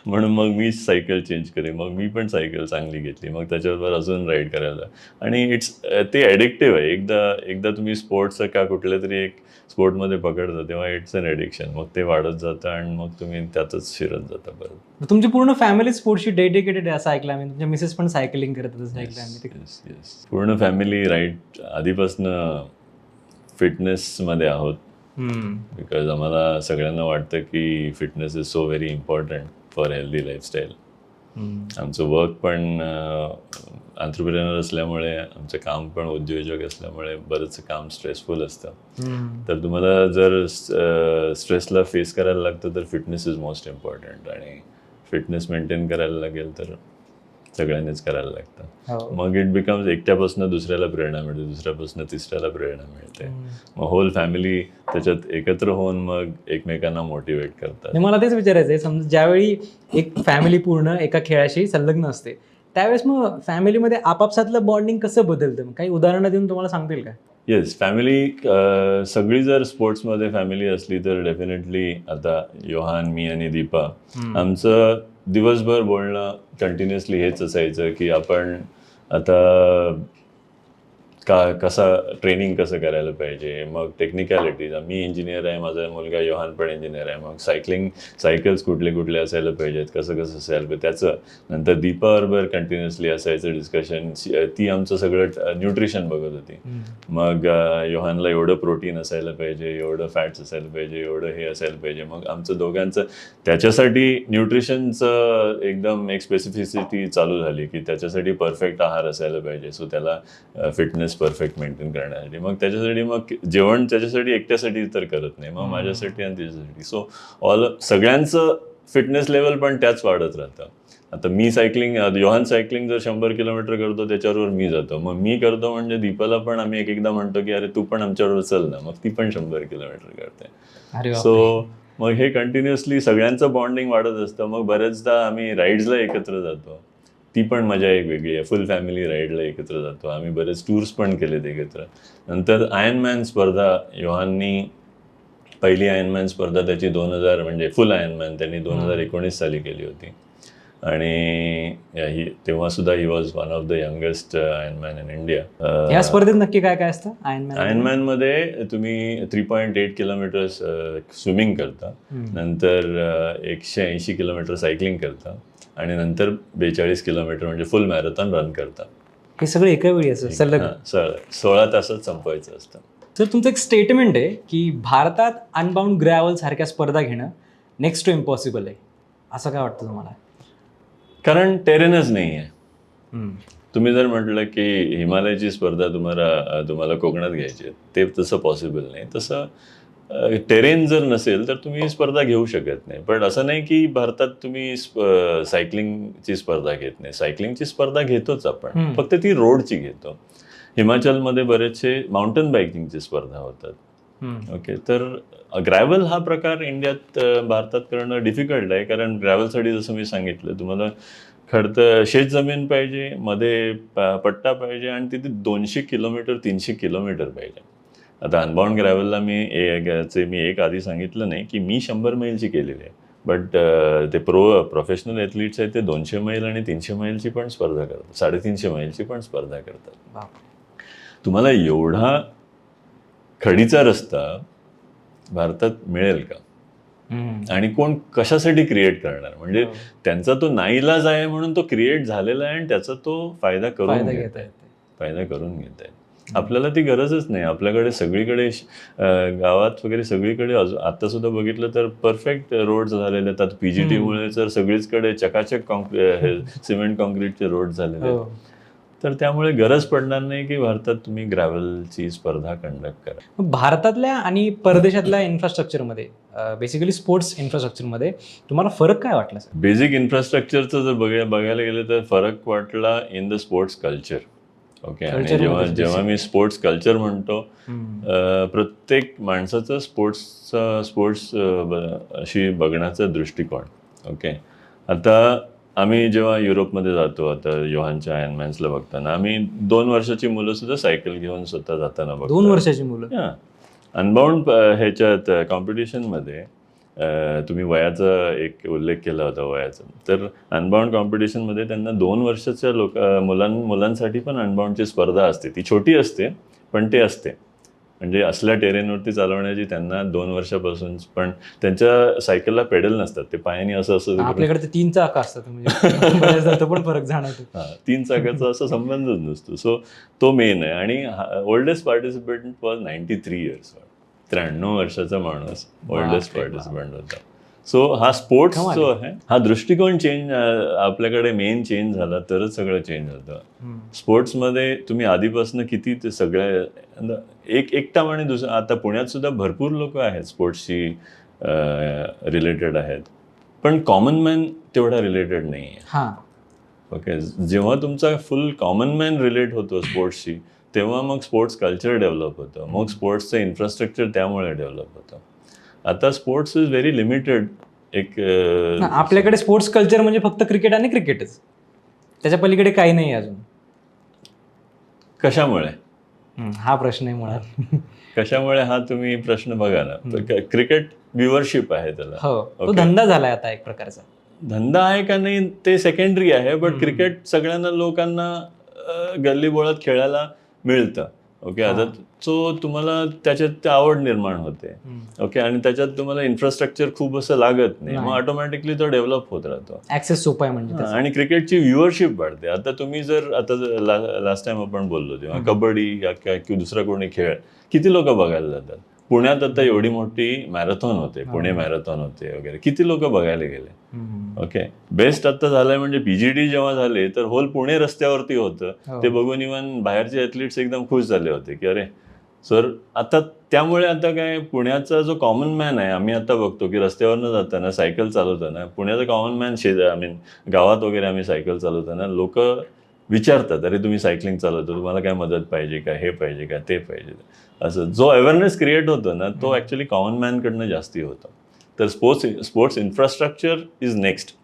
म्हणून मग मी सायकल चेंज केली. मग मी पण सायकल चांगली घेतली. मग त्याच्याबरोबर अजून राईड करायला. आणि ते ॲडिक्टिव्ह आहे. एकदा तुम्ही स्पोर्ट्स का कुठल्या तरी एक स्पोर्टमध्ये पकडता तेव्हा इट्स अन ॲडिक्शन. मग ते वाढत जातं आणि मग तुम्ही त्यातच शिरत जाता परत. तुमची पूर्ण फॅमिली स्पोर्ट्सची डेडिकेटेड आहे असं ऐकलं आम्ही. तुमच्या मिसेस पण सायकलिंग करत असं ऐकलं आम्ही. येस. पूर्ण फॅमिली राईड आधीपासनं फिटनेसमध्ये आहोत. बिकॉज आम्हाला सगळ्यांना वाटतं की fitness is so very important for healthy lifestyle. आमचं वर्क पण एंटरप्रेन्योर असल्यामुळे, आमचं काम पण उद्योजक असल्यामुळे बरंचसं काम स्ट्रेसफुल असतं. तर तुम्हाला जर स्ट्रेसला फेस करायला लागतं तर फिटनेस इज मोस्ट इम्पॉर्टंट, आणि फिटनेस मेंटेन करायला लागेल तर सगळ्यांनीच करायला लागतं. मग इट बिकम्स एकट्यापासून दुसऱ्याला प्रेरणा मिळते, दुसऱ्यापासून तिसऱ्याला प्रेरणा मिळते, मग होल फॅमिली त्याच्यात एकत्र होऊन मग एकमेकांना मोटिवेट करतात. मला तेच विचारायचं आहे, समजा ज्यावेळी एक फॅमिली पूर्ण एका खेळाशी संलग्न असते त्यावेळेस मग फॅमिलीमध्ये आपापसातलं बॉन्डिंग कसं बदलतं, काही उदाहरणं देऊन तुम्हाला सांगतील का? येस, फॅमिली सगळी जर स्पोर्ट्समध्ये फॅमिली असली तर डेफिनेटली, आता योहान, मी आणि दीपा, आमचं दिवसभर बोलणं कंटिन्युअसली हेच असायचं की आपण आता कसा ट्रेनिंग कसं करायला पाहिजे, मग टेक्निकॅलिटीज. मी इंजिनियर आहे, माझा मुलगा योहान पण इंजिनियर आहे, मग सायकल्स कुठले कुठले असायला पाहिजेत, कसं कसं असायला पाहिजे त्याचं. नंतर दीपाबरोबर कंटिन्युअसली असायचं डिस्कशन. ती आमचं सगळं न्यूट्रिशन बघत होती. मग योहानला एवढं प्रोटीन असायला पाहिजे, एवढं फॅट्स असायला पाहिजे, एवढं हे असायला पाहिजे. मग आमचं दोघांचं त्याच्यासाठी न्यूट्रिशनचं एकदम एक स्पेसिफिसिटी चालू झाली की त्याच्यासाठी परफेक्ट आहार असायला पाहिजे. सो त्याला फिटनेस परफेक्ट मेंटेन करण्यासाठी, मग त्याच्यासाठी मग जेवण त्याच्यासाठी एकट्यासाठी तर करत नाही, मग माझ्यासाठी आणि त्याच्यासाठी. सो सगळ्यांचं फिटनेस लेवल पण त्याच वाढत राहतं. आता मी सायकलिंग, योहान सायकलिंग जर 100 किलोमीटर करतो त्याच्याबरोबर मी जातो, मग मी करतो म्हणजे दीपाला पण आम्ही एकदा म्हणतो की अरे तू पण आमच्याबरोबर चल ना, मग ती पण 100 किलोमीटर करते. सो मग हे कंटिन्युअसली सगळ्यांचं बॉन्डिंग वाढत असतं. मग बऱ्याचदा आम्ही राईड्सला एकत्र जातो, ती पण मजा एक वेगळी आहे. फुल फॅमिली राईडला एकत्र जातो आम्ही, बरेच टूर्स पण केलेत एकत्र. नंतर आयर्नमॅन स्पर्धा, योहाननी पहिली आयर्नमॅन स्पर्धा त्याची 2000 म्हणजे फुल आयर्नमॅन त्यांनी 2019 साली केली होती, आणि तेव्हा सुद्धा he was one of the youngest Ironman in India. या स्पर्धेत नक्की काय काय असतं आयर्नमॅन मध्ये तुम्ही 3.8 किलोमीटर स्विमिंग करता, नंतर 180 किलोमीटर सायकलिंग करता, आणि नंतर 42 किलोमीटर म्हणजे फुल मॅरेथॉन रन करता. हे सगळं एका वेळी असं सलग 16 तासात संपवायचं असतं. तर तुमचं एक स्टेटमेंट आहे की भारतात अनबाउंड ग्रॅव्हल सारख्या स्पर्धा घेणं नेक्स्ट टू इम्पॉसिबल आहे, असं काय वाटतं तुम्हाला? कारण टेरेनच नाही आहे. तुम्ही जर म्हटलं की हिमालयाची स्पर्धा तुम्हाला कोकणात घ्यायची आहे, ते तसं पॉसिबल नाही. तसं टेरेन जर नसेल तर तुम्ही स्पर्धा घेऊ शकत नाही. पण असं नाही की भारतात तुम्ही सायकलिंगची स्पर्धा घेत नाही. सायकलिंगची स्पर्धा घेतोच आपण, फक्त ती रोडची घेतो. हिमाचलमध्ये बरेचसे माउंटेन बायकिंगची स्पर्धा होतात. ओके, तर ग्रॅव्हल हा प्रकार भारतात करणं डिफिकल्ट आहे, कारण ग्रॅव्हलसाठी जसं मी सांगितलं तुम्हाला खडतर शेत जमीन पाहिजे, मध्ये पट्टा पाहिजे, आणि तिथे 200 किलोमीटर 300 किलोमीटर पाहिजे. आता अनबाउंड ग्रॅव्हलला मी एक आधी सांगितलं नाही की मी 100 मैलची केलेली आहे, बट ते प्रोफेशनल ॲथलीट्स आहेत ते 200 मैल आणि 300 मैलची पण स्पर्धा करतात, 350 मैलची पण स्पर्धा करतात. तुम्हाला एवढा खडीचा रस्ता भारतात मिळेल का? आणि कोण कशासाठी क्रिएट करणार? म्हणजे त्यांचा तो नाईलाज आहे म्हणून तो क्रिएट झालेला आहे, आणि त्याचा तो फायदा करून घेत आहे. आपल्याला ती गरजच नाही. आपल्याकडे सगळीकडे गावात वगैरे सगळीकडे आता सुद्धा बघितलं तर परफेक्ट रोड्स झालेले आहेत. PGTमुळे तर सगळीचकडे चकाचक सिमेंट कॉन्क्रीटचे रोड झालेले आहेत. तर त्यामुळे गरज पडणार नाही की भारतात तुम्ही ग्रॅव्हलची स्पर्धा कंडक्ट करा. भारतातल्या आणि परदेशातल्या इन्फ्रास्ट्रक्चरमध्ये, बेसिकली स्पोर्ट्स इन्फ्रास्ट्रक्चरमध्ये तुम्हाला फरक काय वाटला सर? बेसिक इन्फ्रास्ट्रक्चरचं जर बघायला गेलं तर फरक वाटला in the sports culture. Okay, आणि जेव्हा मी स्पोर्ट्स कल्चर म्हणतो, प्रत्येक माणसाचं स्पोर्ट्स अशी बघण्याचा दृष्टिकोन. ओके, आता आम्ही जेव्हा युरोपमध्ये जातो, आता योहानच्या आयर्नमॅन्सला बघताना आम्ही 2 वर्षाची मुलं सुद्धा सायकल घेऊन स्वतः जाताना बघतो. 2 वर्षाची मुलं? अनबाउंड ह्याच्यात कॉम्पिटिशनमध्ये तुम्ही वयाचा एक उल्लेख केला होता वयाचा, तर अनबाउंड कॉम्पिटिशनमध्ये त्यांना 2 वर्षाच्या मुलांसाठी पण अनबाउंडची स्पर्धा असते. ती छोटी असते पण ते असते, म्हणजे असल्या टेरेनवरती चालवण्याची त्यांना 2 वर्षापासून. पण त्यांच्या सायकलला पेडल नसतात, ते पायाने असं आपल्याकडे 3 चाक असतात, म्हणजे पण फरक जाणवतो. 3 चाकाचा असा संबंधच नसतो. सो तो मेन आहे. आणि ओल्डेस्ट पार्टिसिपेंट वॉज 93 इयर्स. 93 वर्षाचा माणूस ओल्डेस्ट पार्टिसिपंट होता. सो हा स्पोर्ट्स कमाल जो आहे हा दृष्टिकोन चेंज आपल्याकडे मेन चेंज झाला तरच सगळं चेंज होतं. स्पोर्ट्समध्ये तुम्ही आधीपासून किती ते सगळ्या एकटा आणि दुसरं आता पुण्यात सुद्धा भरपूर लोक आहेत स्पोर्ट्सशी रिलेटेड आहेत, पण कॉमन मॅन तेवढा रिलेटेड नाही आहे. हां ओके, जेव्हा तुमचा फुल कॉमन मॅन रिलेट होतो स्पोर्ट्सशी तेव्हा मग स्पोर्ट्स कल्चर डेव्हलप होतं, मग स्पोर्ट्सचं इन्फ्रास्ट्रक्चर त्यामुळे डेव्हलप होतं. आता स्पोर्ट्स इज व्हेरी लिमिटेड. एक आपल्याकडे स्पोर्ट्स कल्चर म्हणजे फक्त क्रिकेट आणि क्रिकेटच, त्याच्या पलीकडे काही नाही अजून. कशामुळे हा प्रश्न आहे मुळात. कशामुळे हा तुम्ही प्रश्न बघा ना. क्रिकेट व्ह्युअरशिप आहे त्याला. हो, तो धंदा झालाय आता एक प्रकारचा. धंदा आहे का नाही ते सेकंडरी आहे, बट क्रिकेट सगळ्यांना लोकांना गल्ली बोळात खेळायला मिळतं. ओके, आता सो तुम्हाला त्याच्यात आवड निर्माण होते. ओके, आणि त्याच्यात तुम्हाला इन्फ्रास्ट्रक्चर खूप असं लागत नाही, मग ऑटोमॅटिकली तो डेव्हलप होत राहतो. ऍक्सेस सोपा आहे म्हणजे त्याचा. आणि क्रिकेटची व्ह्युअरशिप वाढते. आता तुम्ही जर आता लास्ट टाइम आपण बोललो तेव्हा कबड्डी किंवा दुसरा कोणी खेळ किती लोक बघायला जातात. पुण्यात आता एवढी मोठी मॅरेथॉन होते, पुणे मॅरेथॉन होते वगैरे, किती लोक बघायला गेले. ओके, बेस्ट आता झालंय म्हणजे पीजीडी जेव्हा झाले तर होल पुणे रस्त्यावरती होतं. ते बघून इव्हन बाहेरचे ॲथलीट्स एकदम खुश झाले होते की अरे सर. आता त्यामुळे आता काय पुण्याचा जो कॉमन मॅन आहे, आम्ही आता बघतो की रस्त्यावरनं जाताना सायकल चालवताना पुण्याचा कॉमन मॅन आय मीन गावात वगैरे आम्ही सायकल चालवताना लोक विचारतात अरे तुम्ही सायकलिंग चालवतो, तुम्हाला काय मदत पाहिजे का, हे पाहिजे का, ते पाहिजे. असं जो अवेअरनेस क्रिएट होतो ना तो ॲक्च्युली कॉमन मॅनकडनं जास्ती होतो. तर sports infrastructure is next.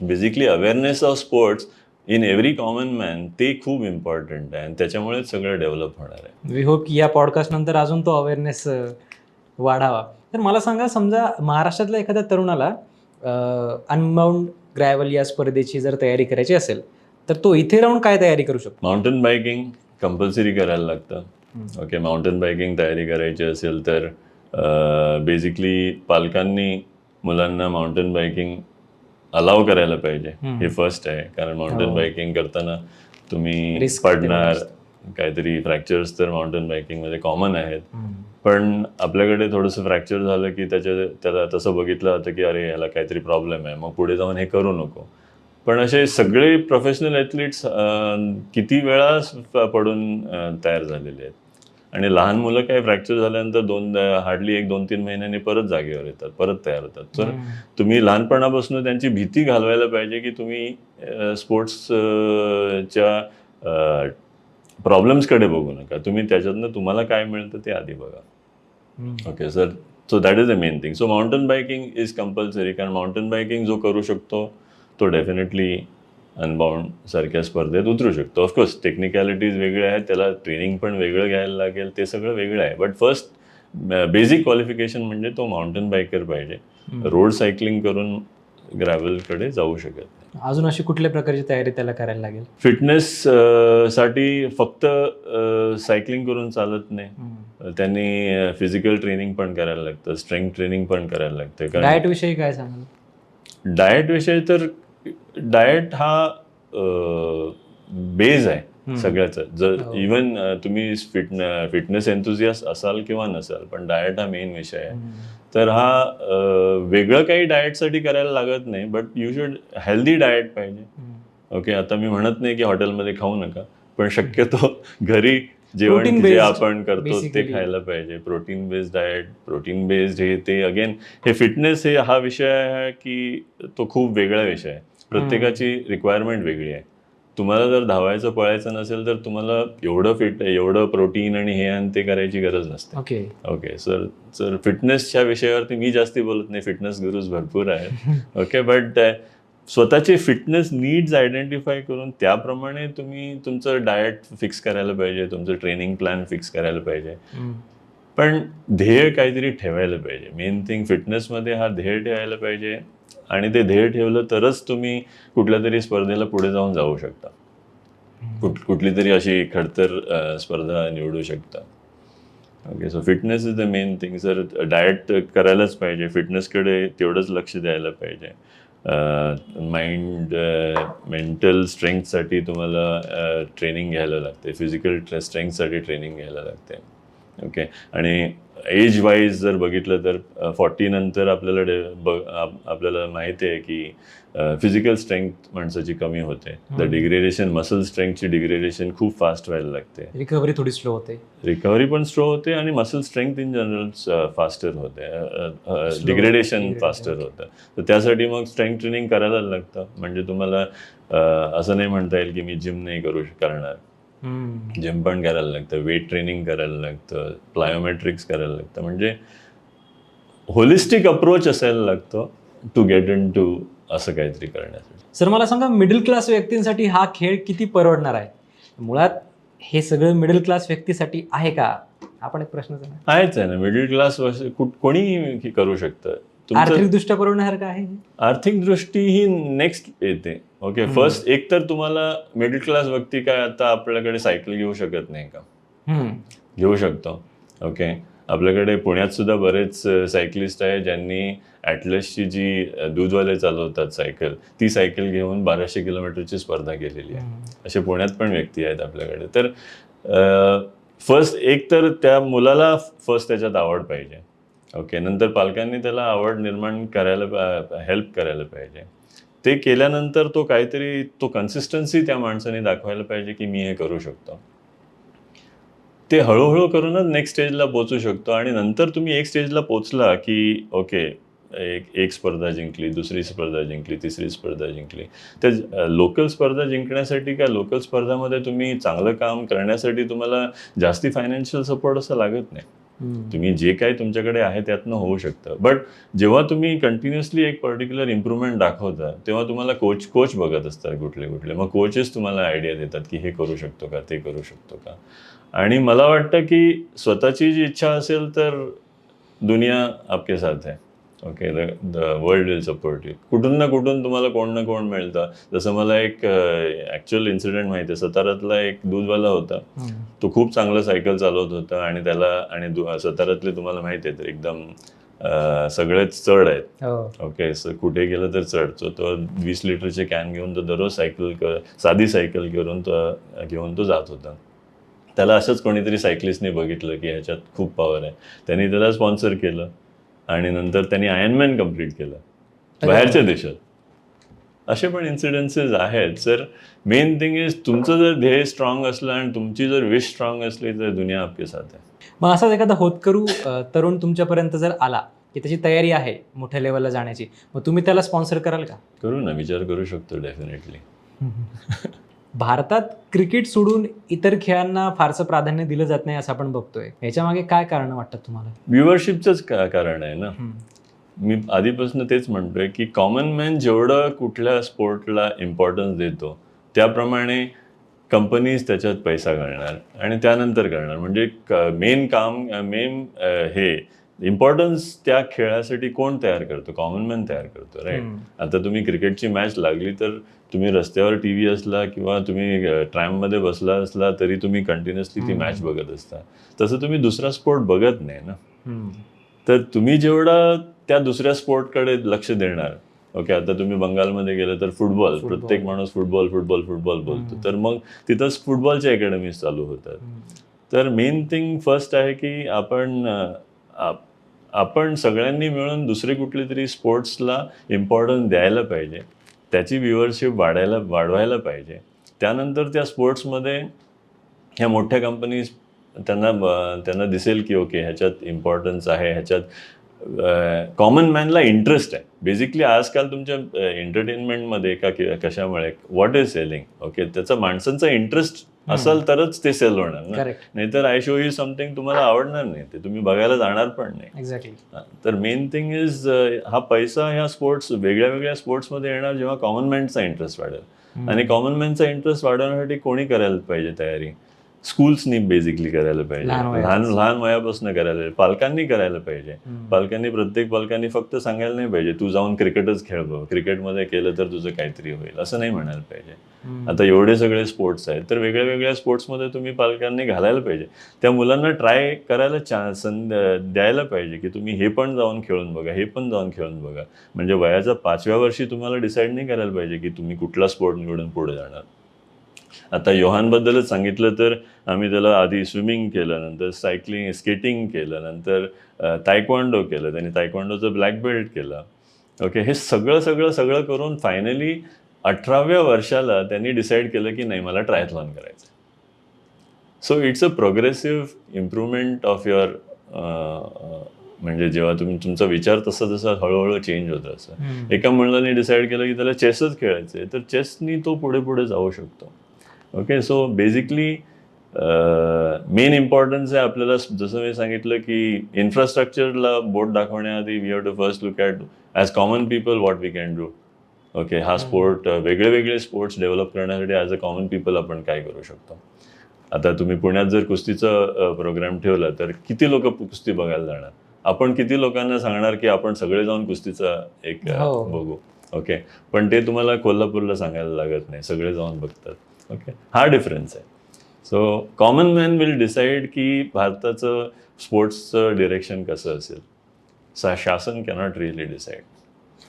Basically awareness of sports in every common man ते खूप इम्पॉर्टंट आहे आणि त्याच्यामुळेच सगळं डेव्हलप होणार आहे. वी होप की या पॉडकास्ट नंतर अजून तो अवेअरनेस वाढावा. तर मला सांगा, समजा महाराष्ट्रातल्या एखाद्या तरुणाला अनबाउंड ग्रॅव्हल या स्पर्धेची जर तयारी करायची असेल तर तो इथे राहून काय तयारी करू शकतो? माउंटेन बायकिंग कंपल्सरी करायला लागतं. ओके, माउंटेन बायकिंग तयारी करायची असेल तर बेसिकली पालकांनी मुलांना माउंटेन बायकिंग अलाव करायला पाहिजे. हे फर्स्ट आहे, कारण माउंटेन बायकिंग करताना तुम्ही पडणार, काहीतरी फ्रॅक्चर्स तर माउंटेन बायकिंगमध्ये कॉमन आहेत. पण आपल्याकडे थोडंसं फ्रॅक्चर झालं की त्याला तसं बघितलं जातं की अरे ह्याला काहीतरी प्रॉब्लेम आहे, मग पुढे जाऊन हे करू नको. पण असे सगळे प्रोफेशनल ॲथलीट्स किती वेळा पडून तयार झालेले आहेत. आणि लहान मुलं काय फ्रॅक्चर झाल्यानंतर हार्डली 1-2-3 महिन्यांनी परत जागेवर येतात, परत तयार होतात. तर तुम्ही लहानपणापासून त्यांची भीती घालवायला पाहिजे की तुम्ही स्पोर्ट्सच्या प्रॉब्लेम्सकडे बघू नका, तुम्ही त्याच्यातनं तुम्हाला काय मिळतं ते आधी बघा. Okay sir, so that is the main thing. So mountain biking is compulsory, कारण माउंटेन बायकिंग जो करू शकतो तो डेफिनेटली अनबाउंड सारख्या स्पर्धेत उतरू शकतो. ऑफकोर्स टेक्निकॅलिटीज वेगळ्या आहेत, त्याला ट्रेनिंग पण वेगळं घ्यायला लागेल, ते सगळं वेगळं आहे. बट फर्स्ट बेसिक क्वालिफिकेशन म्हणजे तो माउंटेन बायकर पाहिजे. रोड सायकलिंग करून ग्रॅव्हलकडे जाऊ शकत नाही. अजून अशी कुठल्या प्रकारची तयारी त्याला करायला लागेल? फिटनेस साठी फक्त सायकलिंग करून चालत नाही, त्यांनी फिजिकल ट्रेनिंग पण करायला लागतं, स्ट्रेंथ ट्रेनिंग पण करायला लागतं. डाएट विषयी काय सांगाल? डाएट विषयी तर डाएट हा बेज आहे सगळ्याचा. जर इवन तुम्ही फिटनेस एन्थुझियास्ट असाल किंवा नसाल, पण डाएट हा मेन विषय आहे. तर हा वेगळं काही डाएटसाठी करायला लागत नाही, but you should healthy diet पाहिजे. ओके, आता मी म्हणत नाही की हॉटेलमध्ये खाऊ नका, पण शक्यतो घरी जेवण जे आपण करतो ते खायला पाहिजे. Protein based diet, protein based हे ते अगेन हे फिटनेस हे हा विषय आहे की तो खूप वेगळा विषय आहे. प्रत्येकाची रिक्वायरमेंट वेगळी आहे. तुम्हाला जर धावायचं पळायचं नसेल तर तुम्हाला एवढं प्रोटीन आणि हे आणि ते करायची गरज नसते. ओके सर फिटनेसच्या विषयावरती मी जास्ती बोलत नाही, फिटनेस गुरुज भरपूर आहेत. ओके, बट स्वतःचे फिटनेस नीड्स आयडेंटिफाय करून त्याप्रमाणे तुम्ही तुमचं डाएट फिक्स करायला पाहिजे, तुमचं ट्रेनिंग प्लॅन फिक्स करायला पाहिजे. पण ध्येय काहीतरी ठेवायला पाहिजे. मेन थिंग फिटनेसमध्ये हा ध्येय ठेवायला पाहिजे, आणि ते ध्येय ठेवलं तरच तुम्ही कुठल्या तरी स्पर्धेला पुढे जाऊन जाऊ शकता. कुठली तरी अशी खडतर स्पर्धा निवडू शकता. Okay, so fitness is the main thing. Sir diet करायलाच पाहिजे, फिटनेसकडे तेवढंच लक्ष द्यायला पाहिजे. मेंटल स्ट्रेंथसाठी तुम्हाला ट्रेनिंग घ्यायला लागते, फिजिकल स्ट्रेंथसाठी ट्रेनिंग घ्यायला लागते. ओके. आणि एज वाईज जर बघितलं तर 40 नंतर आपल्याला माहिती आहे की फिजिकल स्ट्रेंथ माणसाची कमी होते. द डिग्रेडेशन, मसल स्ट्रेंथची डिग्रेडेशन खूप फास्ट व्हायला लागते. रिकव्हरी थोडी स्लो होते. रिकव्हरी पण स्लो होते आणि muscle strength in general faster होते, डिग्रेडेशन फास्टर होतं. तर त्यासाठी मग स्ट्रेंथ ट्रेनिंग करायला लागतं. म्हणजे तुम्हाला असं नाही म्हणता येईल की मी जिम नाही करणार. जिम पण करायला लागतं, वेट ट्रेनिंग करायला लागतं, प्लायोमेट्रिक्स करायला लागतं. म्हणजे होलिस्टिक अप्रोच असायला लागतो टू गेट इन टू असं काहीतरी करण्यासाठी. सर मला सांगा, मिडल क्लास व्यक्तींसाठी हा खेळ किती परवडणार आहे? मुळात हे सगळं मिडल क्लास व्यक्तीसाठी आहे का? हा पण एक प्रश्नच आहे. आहेच आहे ना. मिडल क्लास कोणी करू शकतं. आर्थिकदृष्ट्या परवडण्यासारखं आहे? आर्थिक दृष्टी ही नेक्स्ट येते. ओके. फर्स्ट एक तर तुम्हाला मिडल क्लास व्यक्ती काय आता आपल्याकडे सायकल घेऊ शकत नाही का? घेऊ शकतो. ओके. आपल्याकडे पुण्यात सुद्धा बरेच सायकलिस्ट आहे ज्यांनी ॲटलसची जी दूधवाले चालवतात सायकल, ती सायकल घेऊन 1200 किलोमीटरची स्पर्धा केलेली आहे. असे पुण्यात पण व्यक्ती आहेत आपल्याकडे. तर फर्स्ट एक तर त्या मुलाला फर्स्ट त्याच्यात आवड पाहिजे. ओके. नंतर पालकांनी त्याला आवड निर्माण करायला हेल्प करायला पाहिजे. ते केल्यानंतर तो कन्सिस्टन्सी त्या माणसाने दाखवायला पाहिजे की मी हे करू शकतो. ते हळूहळू करूनच नेक्स्ट स्टेजला पोहोचू शकतो. आणि नंतर तुम्ही एक स्टेजला पोचला की ओके, एक स्पर्धा जिंकली, दुसरी स्पर्धा जिंकली, तिसरी स्पर्धा जिंकली. तर लोकल स्पर्धा जिंकण्यासाठी का लोकल स्पर्धामध्ये तुम्ही चांगलं काम करण्यासाठी तुम्हाला जास्ती फायनान्शियल सपोर्ट असं लागत नाही. तुम्ही जे काही तुमच्याकडे आहे त्यातनं होऊ शकतं. बट जेव्हा तुम्ही कंटिन्युअसली एक पर्टिक्युलर इम्प्रूव्हमेंट दाखवता तेव्हा तुम्हाला कोच बघत असतात कुठले. मग कोचेस तुम्हाला आयडिया देतात की हे करू शकतो का, ते करू शकतो का. आणि मला वाटतं की स्वतःची जी इच्छा असेल तर दुनिया आपके साथ है. Okay. The world will support you. कुठून ना कुठून तुम्हाला कोण ना कोण मिळतं. जसं मला एक ॲक्च्युअल इन्सिडेंट माहिती आहे. साताऱ्यातला एक दूधवाला होता. तो खूप चांगलं सायकल चालवत होता आणि साताऱ्यातले तुम्हाला माहिती आहे तर एकदम सगळेच चढ आहेत. ओके. कुठे गेलं तर चढ. तो 20 लिटरचे कॅन घेऊन तो दररोज साधी सायकल घेऊन तो जात होता. त्याला असंच कोणीतरी सायकलिस्टने बघितलं की ह्याच्यात खूप पॉवर आहे. त्यांनी त्याला स्पॉन्सर केलं आणि नंतर त्यांनी आयर्नमॅन कम्प्लीट केलं बाहेरच्या देशात. असे पण इन्सिडेन्सेस आहेत. सर मेन थिंग इज तुमचं जर ध्येय स्ट्रॉंग असलं आणि तुमची जर विश स्ट्रॉंग असली तर दुनिया आपके साथ आहे. मग असाच एखादा होतकरू तरुण तुमच्यापर्यंत जर आला की त्याची तयारी आहे मोठ्या लेवलला जाण्याची, मग तुम्ही त्याला स्पॉन्सर कराल का? करू ना, विचार करू शकतो डेफिनेटली. भारतात क्रिकेट सोडून इतर खेळांना फारसं प्राधान्य दिलं जात नाही असं आपण बघतोय. याच्या मागे काय कारण वाटतात तुम्हाला? व्ह्युअरशिपचंच कारण आहे ना. मी आधीपासून तेच म्हणतोय की कॉमन मॅन जेवढं कुठल्या स्पोर्टला इम्पॉर्टन्स देतो त्याप्रमाणे कंपनीज त्याच्यात पैसा घालणार आणि त्यानंतर करणार. म्हणजे मेन हे इम्पॉर्टन्स त्या खेळासाठी कोण तयार करतो? कॉमन मॅन तयार करतो, राईट. आता तुम्ही क्रिकेटची मॅच लागली तर तुम्ही रस्त्यावर टीव्ही असला किंवा तुम्ही ट्रॅममध्ये बसला असला तरी तुम्ही कंटिन्युअसली ती मॅच बघत असता. तसं तुम्ही दुसरा स्पोर्ट बघत नाही ना. तर तुम्ही जेवढा त्या दुसऱ्या स्पोर्टकडे लक्ष देणार. ओके. आता तुम्ही बंगालमध्ये गेलं तर फुटबॉल, प्रत्येक माणूस फुटबॉल बोलतो. तर मग तिथंच फुटबॉलच्या अकॅडमीज चालू होतात. तर मेन थिंग फर्स्ट आहे की आपण सगळ्यांनी मिळून दुसरे कुठले तरी स्पोर्ट्सला इम्पॉर्टन्स द्यायला पाहिजे. त्याची व्ह्युअरशिप वाढवायला पाहिजे. त्यानंतर त्या स्पोर्ट्समध्ये ह्या मोठ्या कंपनीज त्यांना दिसेल की ओके ह्याच्यात इम्पॉर्टन्स आहे, ह्याच्यात कॉमन मॅनला इंटरेस्ट आहे. बेसिकली आजकाल तुमच्या एंटरटेनमेंटमध्ये कशामुळे व्हॉट इज सेलिंग. ओके. त्याचा माणसांचा इंटरेस्ट असेल तरच ते सेल होणार ना. नाहीतर आय शो यू समथिंग तुम्हाला आवडणार नाही, ते तुम्ही बघायला जाणार पण नाही. एक्झॅक्टली. तर मेन थिंग इज हा पैसा ह्या वेगळ्या स्पोर्ट्समध्ये येणार जेव्हा कॉमन मॅनचा इंटरेस्ट वाढेल. आणि कॉमन मॅनचा इंटरेस्ट वाढवण्यासाठी कोणी करायला पाहिजे तयारी? स्कूल्सनी बेसिकली करायला पाहिजे. लहान वयापासून करायला पाहिजे. पालकांनी करायला पाहिजे. प्रत्येक पालकांनी फक्त सांगायला नाही पाहिजे तू जाऊन क्रिकेटच खेळ बघ, क्रिकेटमध्ये केलं तर तुझं काहीतरी होईल, असं नाही म्हणायला पाहिजे. आता एवढे सगळे स्पोर्ट्स आहेत तर वेगळ्या स्पोर्ट्समध्ये तुम्ही पालकांनी घालायला पाहिजे. त्या मुलांना ट्राय करायला द्यायला पाहिजे की तुम्ही हे पण जाऊन खेळून बघा. म्हणजे वयाच्या 5व्या वर्षी तुम्हाला डिसाईड नाही करायला पाहिजे की तुम्ही कुठला स्पोर्ट निवडून पुढे जाणार. आता योहानबद्दलच सांगितलं तर आम्ही त्याला आधी स्विमिंग केलं, नंतर सायकलिंग स्केटिंग केलं, नंतर तायक्वांडो केलं, त्यांनी तायक्वांडोचं ब्लॅक बेल्ट केलं. ओके, हे सगळं सगळं सगळं करून फायनली 18व्या वर्षाला त्यांनी डिसाईड केलं की नाही, मला ट्रायथलॉन करायचं. So it's a progressive improvement of your, म्हणजे जेव्हा तुमचा विचार तसा जसा हळूहळू चेंज होत असं. एका मुलाने डिसाईड केलं की त्याला चेसच खेळायचं आहे, तर चेसनी तो पुढे पुढे जाऊ शकतो. Okay, so basically main importance आहे आपल्याला, जसं मी सांगितलं की इन्फ्रास्ट्रक्चरला बोट दाखवण्याआधी we have to first look at as common people what we can do. Okay, हा स्पोर्ट, वेगळे वेगळे स्पोर्ट्स डेव्हलप करण्यासाठी ॲज अ कॉमन पीपल आपण काय करू शकतो. आता तुम्ही पुण्यात जर कुस्तीचा प्रोग्राम ठेवला तर किती लोक कुस्ती बघायला जाणार? आपण किती लोकांना सांगणार की आपण सगळे जाऊन कुस्तीचा एक बघू. ओके, पण ते तुम्हाला कोल्हापूरला सांगायला लागत नाही, सगळे जाऊन बघतात. ओके, हा डिफरन्स आहे. So common man will decide की भारताचं स्पोर्ट्सचं डिरेक्शन कसं असेल. शासन कॅनॉट रिअली डिसाईड.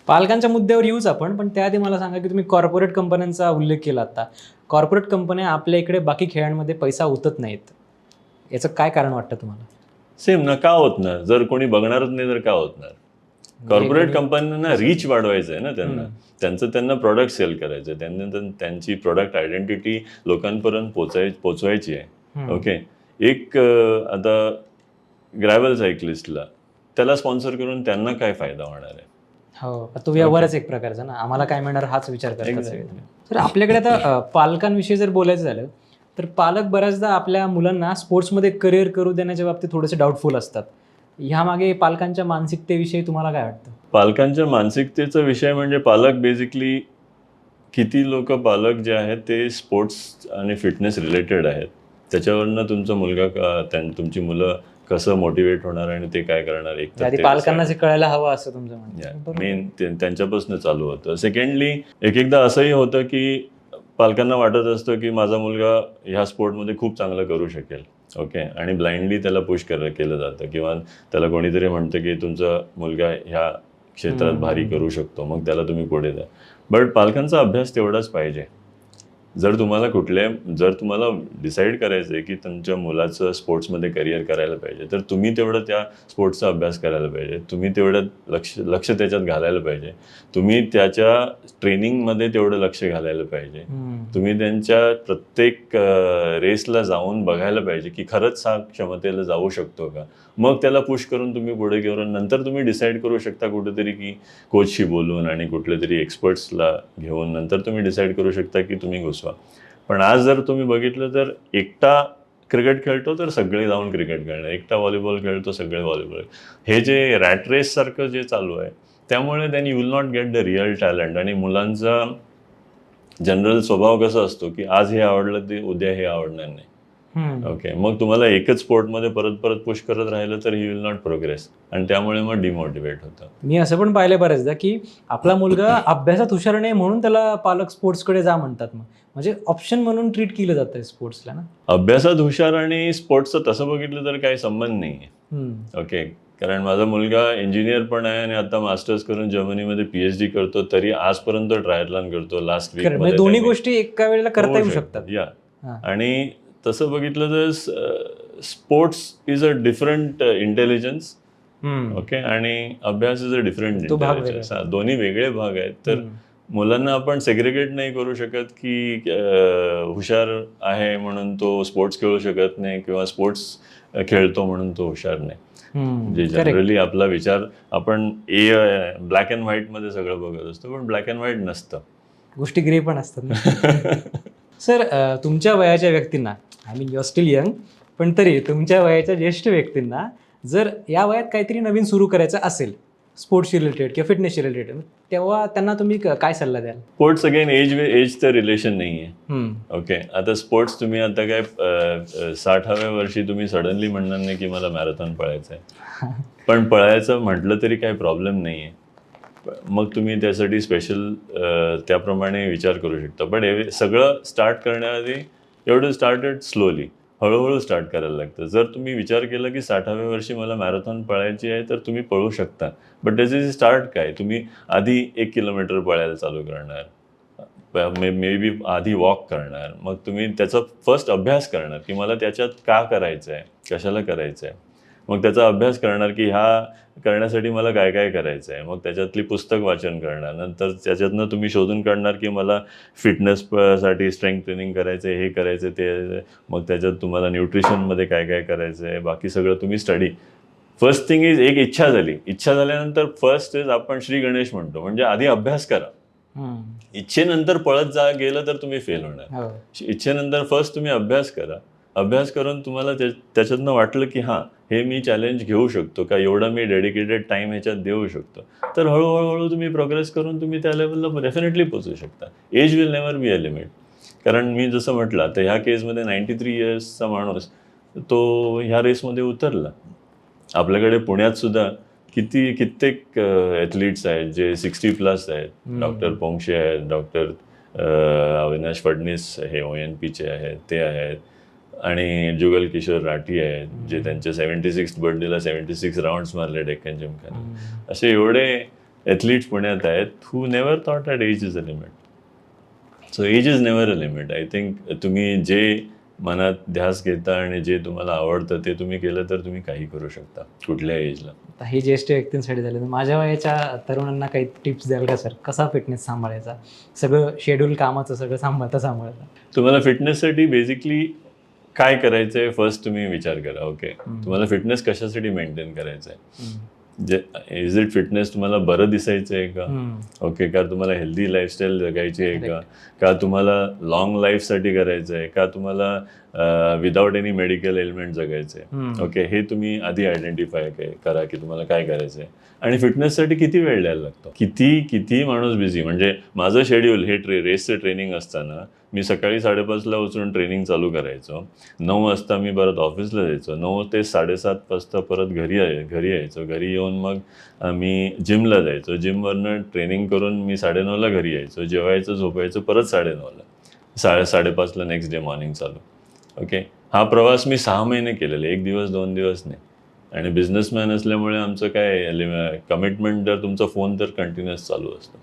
पालकांच्या मुद्द्यावर येऊच आपण, पण त्याआधी मला सांगा की तुम्ही कॉर्पोरेट कंपन्यांचा उल्लेख केला आता. कॉर्पोरेट कंपन्या आपल्या इकडे बाकी खेळांमध्ये पैसा ओतत नाहीत, याचं काय कारण वाटतं तुम्हाला? सेम ना, का होत ना? जर कोणी बघणारच नाही तर का होतणार? कॉर्पोरेट कंपन्यांना रीच वाढवायचं आहे ना, त्यांना प्रोडक्ट सेल करायचं आहे, त्यांना त्यांची प्रोडक्ट आयडेंटिटी लोकांपर्यंत पोचवायची आहे. ओके, एक आता ग्रॅव्हल सायकलिस्टला त्याला स्पॉन्सर करून त्यांना काय फायदा होणार आहे? हो, तो व्यवहारच एक प्रकारचा ना, आम्हाला काय मिळणार हाच विचार करतात. तर आपल्याकडे आता पालकांविषयी जर बोलायचं झालं तर पालक बऱ्याचदा आपल्या मुलांना स्पोर्ट्समध्ये करिअर करू देण्याच्या बाबतीत थोडेसे डाऊटफुल असतात. ह्यामागे पालकांच्या मानसिकतेविषयी तुम्हाला काय वाटतं? पालकांच्या मानसिकतेचा विषय म्हणजे पालक बेसिकली किती लोक पालक जे आहेत ते स्पोर्ट्स आणि फिटनेस रिलेटेड आहेत, त्याच्यावरनं तुमचा मुलगा तुमची मुलं कसं मोटिवेट होणार आणि ते काय करणार, एक तर पालकांना जे कळायला हवं असं तुमचं म्हणणं. मेन त्यांच्यापासून चालू होतं. सेकंडली एकदा असंही होतं की पालकांना वाटत असतं की माझा मुलगा ह्या स्पोर्टमध्ये खूप चांगलं करू शकेल. ओके, आणि ब्लाइंडली त्याला पुश केलं जातं, किंवा त्याला कोणीतरी म्हणतं की तुमचा मुलगा ह्या क्षेत्रात भारी करू शकतो, मग त्याला तुम्ही पुढे द्या. बट पालकांचा अभ्यास तेवढाच पाहिजे. जर तुम्हाला डिसाईड करायचं आहे की तुमच्या मुलाचं स्पोर्ट्समध्ये करिअर करायला पाहिजे, तर तुम्ही तेवढं त्या स्पोर्ट्सचा अभ्यास करायला पाहिजे, तुम्ही तेवढं लक्ष त्याच्यात घालायला पाहिजे, तुम्ही त्याच्या ट्रेनिंगमध्ये तेवढं लक्ष घालायला पाहिजे, तुम्ही त्यांच्या प्रत्येक रेसला जाऊन बघायला पाहिजे की खरंच हा क्षमतेला जाऊ शकतो का. मग त्याला पुश करून तुम्ही पुढे घेऊन नंतर तुम्ही डिसाईड करू शकता कुठेतरी की कोचशी बोलून आणि कुठल्या तरी एक्सपर्ट्सला घेऊन नंतर तुम्ही डिसाईड करू शकता की तुम्ही घुसवा. पण आज जर तुम्ही बघितलं तर एकटा क्रिकेट खेळतो तर सगळे जाऊन क्रिकेट खेळणार, एकटा व्हॉलीबॉल खेळतो सगळे व्हॉलीबॉल. हे जे रॅट रेस सारखं जे चालू आहे त्यामुळे then you will not get the real talent. आणि मुलांचा जनरल स्वभाव कसा असतो की आज हे आवडलं ते उद्या हे आवडणार नाही. ओके, मग तुम्हाला एकच स्पोर्टमध्ये परत परत पुश करत राहिलं तर ही विल नॉट प्रोग्रेस, आणि त्यामुळे मग डिमोटिवेट होतं. मी असं पण पाहिलं बऱ्याचदा की आपला मुलगा अभ्यासात हुशार नाही म्हणून त्याला पालक स्पोर्ट्सकडे जा म्हणतात, मग म्हणजे ऑप्शन म्हणून ट्रीट केलं जातं स्पोर्ट्सला ना. अभ्यासात हुशार आणि स्पोर्ट्सचं तसं बघितलं तर काही संबंध नाही आहे. ओके, कारण माझा मुलगा इंजिनियर पण आहे आणि आता मास्टर्स करून जर्मनीमध्ये PhD करतो, तरी आजपर्यंत ट्रायथलॉन करतो. लास्ट वीक दोन्ही गोष्टी एका वेळेला करता येऊ शकतात. आणि तसं बघितलं तर sports is a different intelligence. Okay, आणि अभ्यास इज अ डिफरंट इंटेलिजन्स. दोन्ही वेगळे भाग आहेत. तर मुलांना आपण सेग्रिगेट नाही करू शकत की हुशार आहे म्हणून तो स्पोर्ट्स खेळू शकत नाही किंवा स्पोर्ट्स खेळतो म्हणून तो हुशार नाही. म्हणजे जनरली आपला विचार आपण ब्लॅक अँड व्हाईट मध्ये सगळं बघत असतो, पण ब्लॅक अँड व्हाईट नसतं, गोष्टी ग्रे पण असतात. सर, तुमच्या वयाच्या व्यक्तींना, I mean you are still young, पण तरी तुमच्या वयाच्या ज्येष्ठ व्यक्तींना जर या वयात काहीतरी नवीन सुरू करायचं असेल स्पोर्ट्सशी रिलेटेड किंवा फिटनेसशी रिलेटेड, तेव्हा त्यांना तुम्ही काय सल्ला द्याल? स्पोर्ट्स अगेन एजचं रिलेशन नाही आहे. ओके, आता स्पोर्ट्स तुम्ही आता काय 60व्या वर्षी तुम्ही सडनली म्हणणार नाही की मला मॅरेथॉन पळायचं आहे, पण पळायचं म्हटलं तरी काही प्रॉब्लेम नाही आहे. मग तुम्ही त्यासाठी स्पेशल त्याप्रमाणे विचार करू शकता. पण हे सगळं स्टार्ट करण्याआधी एवढं स्टार्टेड स्लोली, हळूहळू स्टार्ट करायला लागतं. जर तुम्ही विचार केला की 60व्या वर्षी मला मॅरेथॉन पळायची आहे तर तुम्ही पळू शकता, बट त्याचे स्टार्ट काय, तुम्ही आधी 1 किलोमीटर पळायला चालू करणार, मे बी आधी वॉक करणार, मग तुम्ही त्याचा फर्स्ट अभ्यास करणार की मला त्याच्यात का करायचं आहे, कशाला करायचं आहे, मग त्याचा अभ्यास करणार की ह्या करण्यासाठी मला काय काय करायचं आहे, मग त्याच्यातली पुस्तक वाचन करणार, नंतर त्याच्यातनं तुम्ही शोधून काढणार की मला फिटनेस साठी स्ट्रेंथ ट्रेनिंग करायचं आहे, हे करायचं ते, मग त्याच्यात तुम्हाला न्यूट्रिशनमध्ये काय काय करायचं आहे, बाकी सगळं तुम्ही स्टडी. फर्स्ट थिंग इज एक इच्छा झाली, इच्छा झाल्यानंतर फर्स्ट इज आपण श्री गणेश म्हणतो, म्हणजे आधी अभ्यास करा. इच्छेनंतर पळत गेलं तर तुम्ही फेल होणार. इच्छेनंतर फर्स्ट तुम्ही अभ्यास करा, अभ्यास करून तुम्हाला त्याच्यातनं वाटलं की हां हे मी चॅलेंज घेऊ शकतो का, एवढा मी डेडिकेटेड टाइम ह्याच्यात देऊ शकतो, तर हळूहळू तुम्ही प्रोग्रेस करून तुम्ही त्या लेवलला डेफिनेटली पोचू शकता. Age will never be a limit. कारण मी जसं म्हटलं तर ह्या केसमध्ये 93 इयर्सचा माणूस तो ह्या रेसमध्ये उतरला. आपल्याकडे पुण्यात सुद्धा कित्येक ॲथलीट्स आहेत जे 60+ आहेत. डॉक्टर पोंक्षे आहेत, डॉक्टर अविनाश फडणीस हे ONPचे आहेत ते आहेत, आणि जुगल किशोर राठी आहेत जे त्यांच्या 76th बर्थडेला 76 राऊंड्स मारले डेक्कन जिमखाना. असे एवढे ॲथलीट्स पुण्यात आहेत who never thought that age is a limit. So age is never a limit. I think तुम्ही जे मनात ध्यास घेता आणि जे तुम्हाला आवडतं ते तुम्ही केलं तर तुम्ही काही करू शकता कुठल्या एजला. हे ज्येष्ठ व्यक्तींसाठी झाले. माझ्या वयाच्या तरुणांना काही टिप्स द्याल का सर, कसा फिटनेस सांभाळायचा, सगळं शेड्यूल कामाचं सगळं सांभाळता? तुम्हाला फिटनेससाठी बेसिकली काय करायचं आहे फर्स्ट तुम्ही विचार करा. ओके, तुम्हाला फिटनेस कशासाठी मेंटेन करायचं आहे, जे इज इट फिटनेस तुम्हाला बरं दिसायचं आहे का, ओके, का तुम्हाला हेल्दी लाईफस्टाईल जगायची आहे का तुम्हाला लॉंग लाईफसाठी करायचं आहे, का तुम्हाला विदाउट एनी मेडिकल एलिमेंट जगायचं आहे. ओके, हे तुम्ही आधी आयडेंटिफाय करा की तुम्हाला काय करायचं आहे आणि फिटनेससाठी किती वेळ द्यायला लागतो. किती माणूस बिझी. म्हणजे माझं शेड्यूल हे रेसचं ट्रेनिंग असताना मी सकाळी 5:30ला उचलून ट्रेनिंग चालू करायचो, 9 वाजता मी परत ऑफिसला जायचो, 9 ते 7:30 वाजता परत घरी यायचो, घरी येऊन मग मी जिमला जायचो, जिमवरनं ट्रेनिंग करून मी 9:30ला घरी यायचो, जेवायचं झोपायचं परत 9:30ला, 5:30ला नेक्स्ट डे मॉर्निंग चालू. ओके, हा प्रवास मी 6 महिने केलेला, 1 दिवस 2 दिवस नाही. आणि बिझनेसमॅन असल्यामुळे आमचं काय कमिटमेंट, तर तुमचा फोन तर कंटिन्युअस चालू असतो.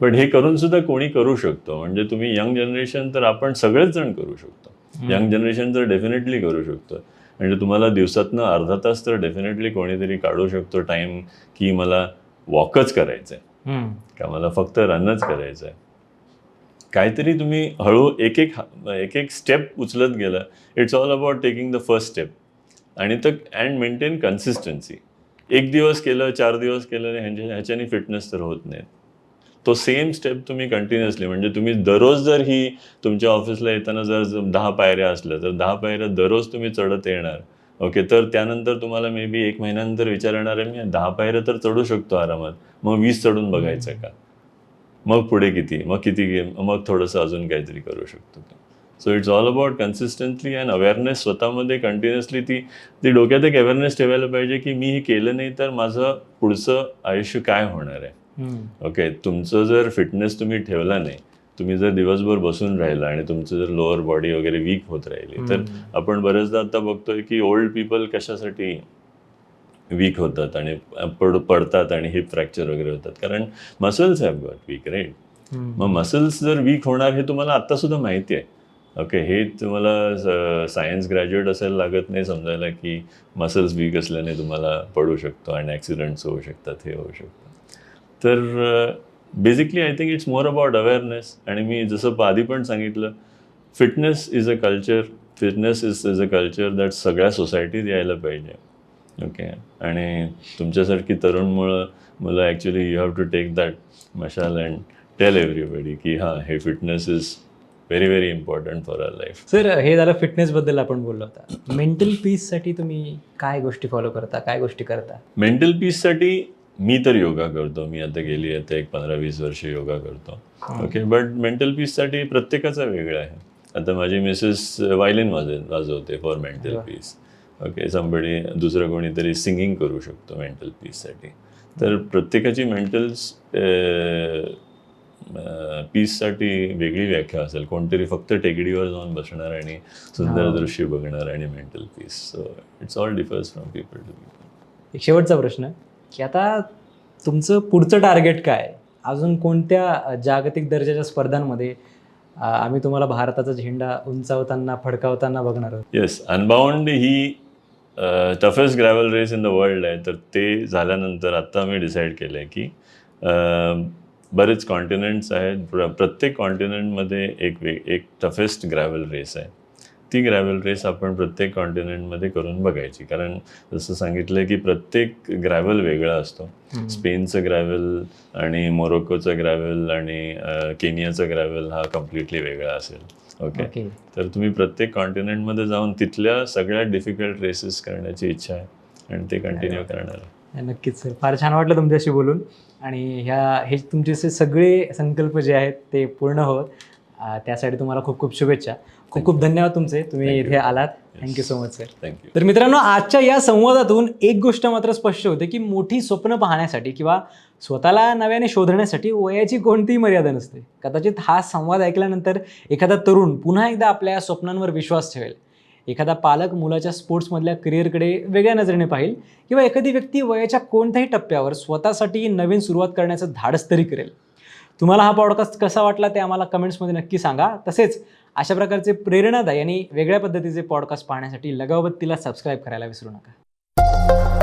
पण हे करून सुद्धा कोणी करू शकतो. म्हणजे तुम्ही यंग जनरेशन तर आपण सगळेच जण करू शकतो. यंग जनरेशन तर डेफिनेटली करू शकतो. म्हणजे तुम्हाला दिवसातनं अर्धा तास तर डेफिनेटली कोणीतरी काढू शकतो टाइम की मला वॉकच करायचं आहे का मला फक्त रनच करायचं आहे. काहीतरी तुम्ही हळू एक एक स्टेप उचलत गेला. It's all about taking the first step आणि अँड मेंटेन कन्सिस्टन्सी. 1 दिवस केलं, 4 दिवस केलं ह्याच्याने फिटनेस तर होत नाही. तो सेम स्टेप तुम्ही कंटिन्युअसली, म्हणजे तुम्ही दररोज जर ही तुमच्या ऑफिसला येताना जर 10 पायऱ्या असल्या तर 10 पायऱ्या दररोज तुम्ही चढत येणार. ओके, तर त्यानंतर तुम्हाला मे बी 1 महिन्यानंतर विचार येणार आहे मी 10 पायऱ्या तर चढू शकतो आरामात, मग 20 चढून बघायचं का, मग पुढे किती, मग थोडंसं अजून काहीतरी करू शकतो. So it's all about consistently and awareness. स्वतःमध्ये कंटिन्युअसली ती डोक्यात एक अवेअरनेस ठेवायला पाहिजे की मी हे केलं नाही तर माझं पुढचं आयुष्य काय होणार आहे. ओके, तुमचं जर फिटनेस तुम्ही ठेवला नाही, तुम्ही जर दिवसभर बसून राहिला आणि तुमचं जर लोअर बॉडी वगैरे वीक होत राहिली तर आपण बरेचदा आता बघतोय की ओल्ड पीपल कशासाठी वीक होतात आणि पडतात आणि हिप फ्रॅक्चर वगैरे होतात, कारण muscles have got weak, right. मग मसल्स जर वीक होणार हे तुम्हाला आत्ता सुद्धा माहिती आहे. ओके, हे तुम्हाला सायन्स ग्रॅज्युएट असायला लागत नाही समजायला की मसल्स वीक असल्याने तुम्हाला पडू शकतो आणि ॲक्सिडेंट्स होऊ शकतात, हे होऊ शकतं. तर basically I think it's more about awareness. आणि मी जसं आधी पण सांगितलं, fitness is a culture that सगळ्या सोसायटीत यायला पाहिजे. ओके, आणि तुमच्यासारखी तरुण मुलं actually you have to take that मशाल अँड टेल एव्हरीबडी की हां, हे fitness is very very important for our life. Sir, हे झालं फिटनेसबद्दल आपण बोललो. होता मेंटल पीससाठी तुम्ही काय गोष्टी फॉलो करता, काय गोष्टी करता? मेंटल पीससाठी मी तर योगा करतो. मी आता गेली आता एक 15-20 वर्ष योगा करतो. ओके, बट मेंटल पीससाठी प्रत्येकाचा वेगळा आहे. आता माझी मिसेस व्हायलिन वाजवते फॉर मेंटल पीस. ओके, दुसरं कोणीतरी सिंगिंग करू शकतो मेंटल पीससाठी. तर प्रत्येकाची मेंटल पीससाठी वेगळी व्याख्या असेल. कोणतरी फक्त टेकडीवर जाऊन बसणार आणि सुंदर दृश्य बघणार आणि mental peace. So it's all differs from people to people. एक शेवटचा प्रश्न की आता तुमचं पुढचं टार्गेट काय? अजून कोणत्या जागतिक दर्जाच्या स्पर्धांमध्ये आम्ही तुम्हाला भारताचा झेंडा उंचावताना फडकावताना बघणार आहोत? येस, अनबाउंड ही toughest gravel race in the world आहे. तर ते झाल्यानंतर आता मी डिसाईड केलं आहे की बरेच कॉन्टिनेंट्स आहेत. प्रत्येक कॉन्टिनेंटमध्ये एक टफेस्ट ग्रॅव्हल रेस आहे. ती ग्रॅव्हल रेस आपण प्रत्येक कॉन्टिनेंटमध्ये करून बघायची. कारण जसं सांगितलं की प्रत्येक ग्रॅव्हल वेगळा असतो. स्पेनचं ग्रॅव्हल आणि मोरोकोचं ग्रॅव्हल आणि केनियाचं ग्रॅव्हल हा कम्प्लिटली वेगळा असेल. ओके, तर तुम्ही प्रत्येक कॉन्टिनेंटमध्ये जाऊन तिथल्या सगळ्यात डिफिकल्ट रेसेस करण्याची इच्छा आहे आणि ते कंटिन्यू करणार आहे. नक्कीच सर, फार छान वाटलं तुमच्याशी बोलून. आणि हे तुमचे सगळे संकल्प जे आहेत ते पूर्ण होत, त्यासाठी तुम्हाला खूप खूप शुभेच्छा. खूप खूप धन्यवाद तुमचे, तुम्ही इथे आलात. Thank you so much sir. Thank you. तर मित्रांनो, आजच्या या संवादातून एक गोष्ट मात्र स्पष्ट होते की मोठी स्वप्न पाहण्यासाठी किंवा स्वतःला नव्याने शोधण्यासाठी वयाची कोणतीही मर्यादा नसते. कदाचित हा संवाद ऐकल्यानंतर एखादा तरुण पुन्हा एकदा आपल्या स्वप्नांवर विश्वास ठेवेल, एखादा पालक मुलाच्या स्पोर्ट्समधल्या करिअरकडे वेगळ्या नजरेने पाहिल, किंवा एखादी व्यक्ती वयाच्या कोणत्याही टप्प्यावर स्वतःसाठी नवीन सुरुवात करण्याचं धाडस तरी करेल. तुम्हाला हा पॉडकास्ट कसा वाटला ते आम्हाला कमेंट्समध्ये नक्की सांगा. तसेच अशा प्रकारचे प्रेरणादायी आणि वेगळ्या पद्धतीचे पॉडकास्ट पाहण्यासाठी लगावबत्तीला सबस्क्राईब करायला विसरू नका.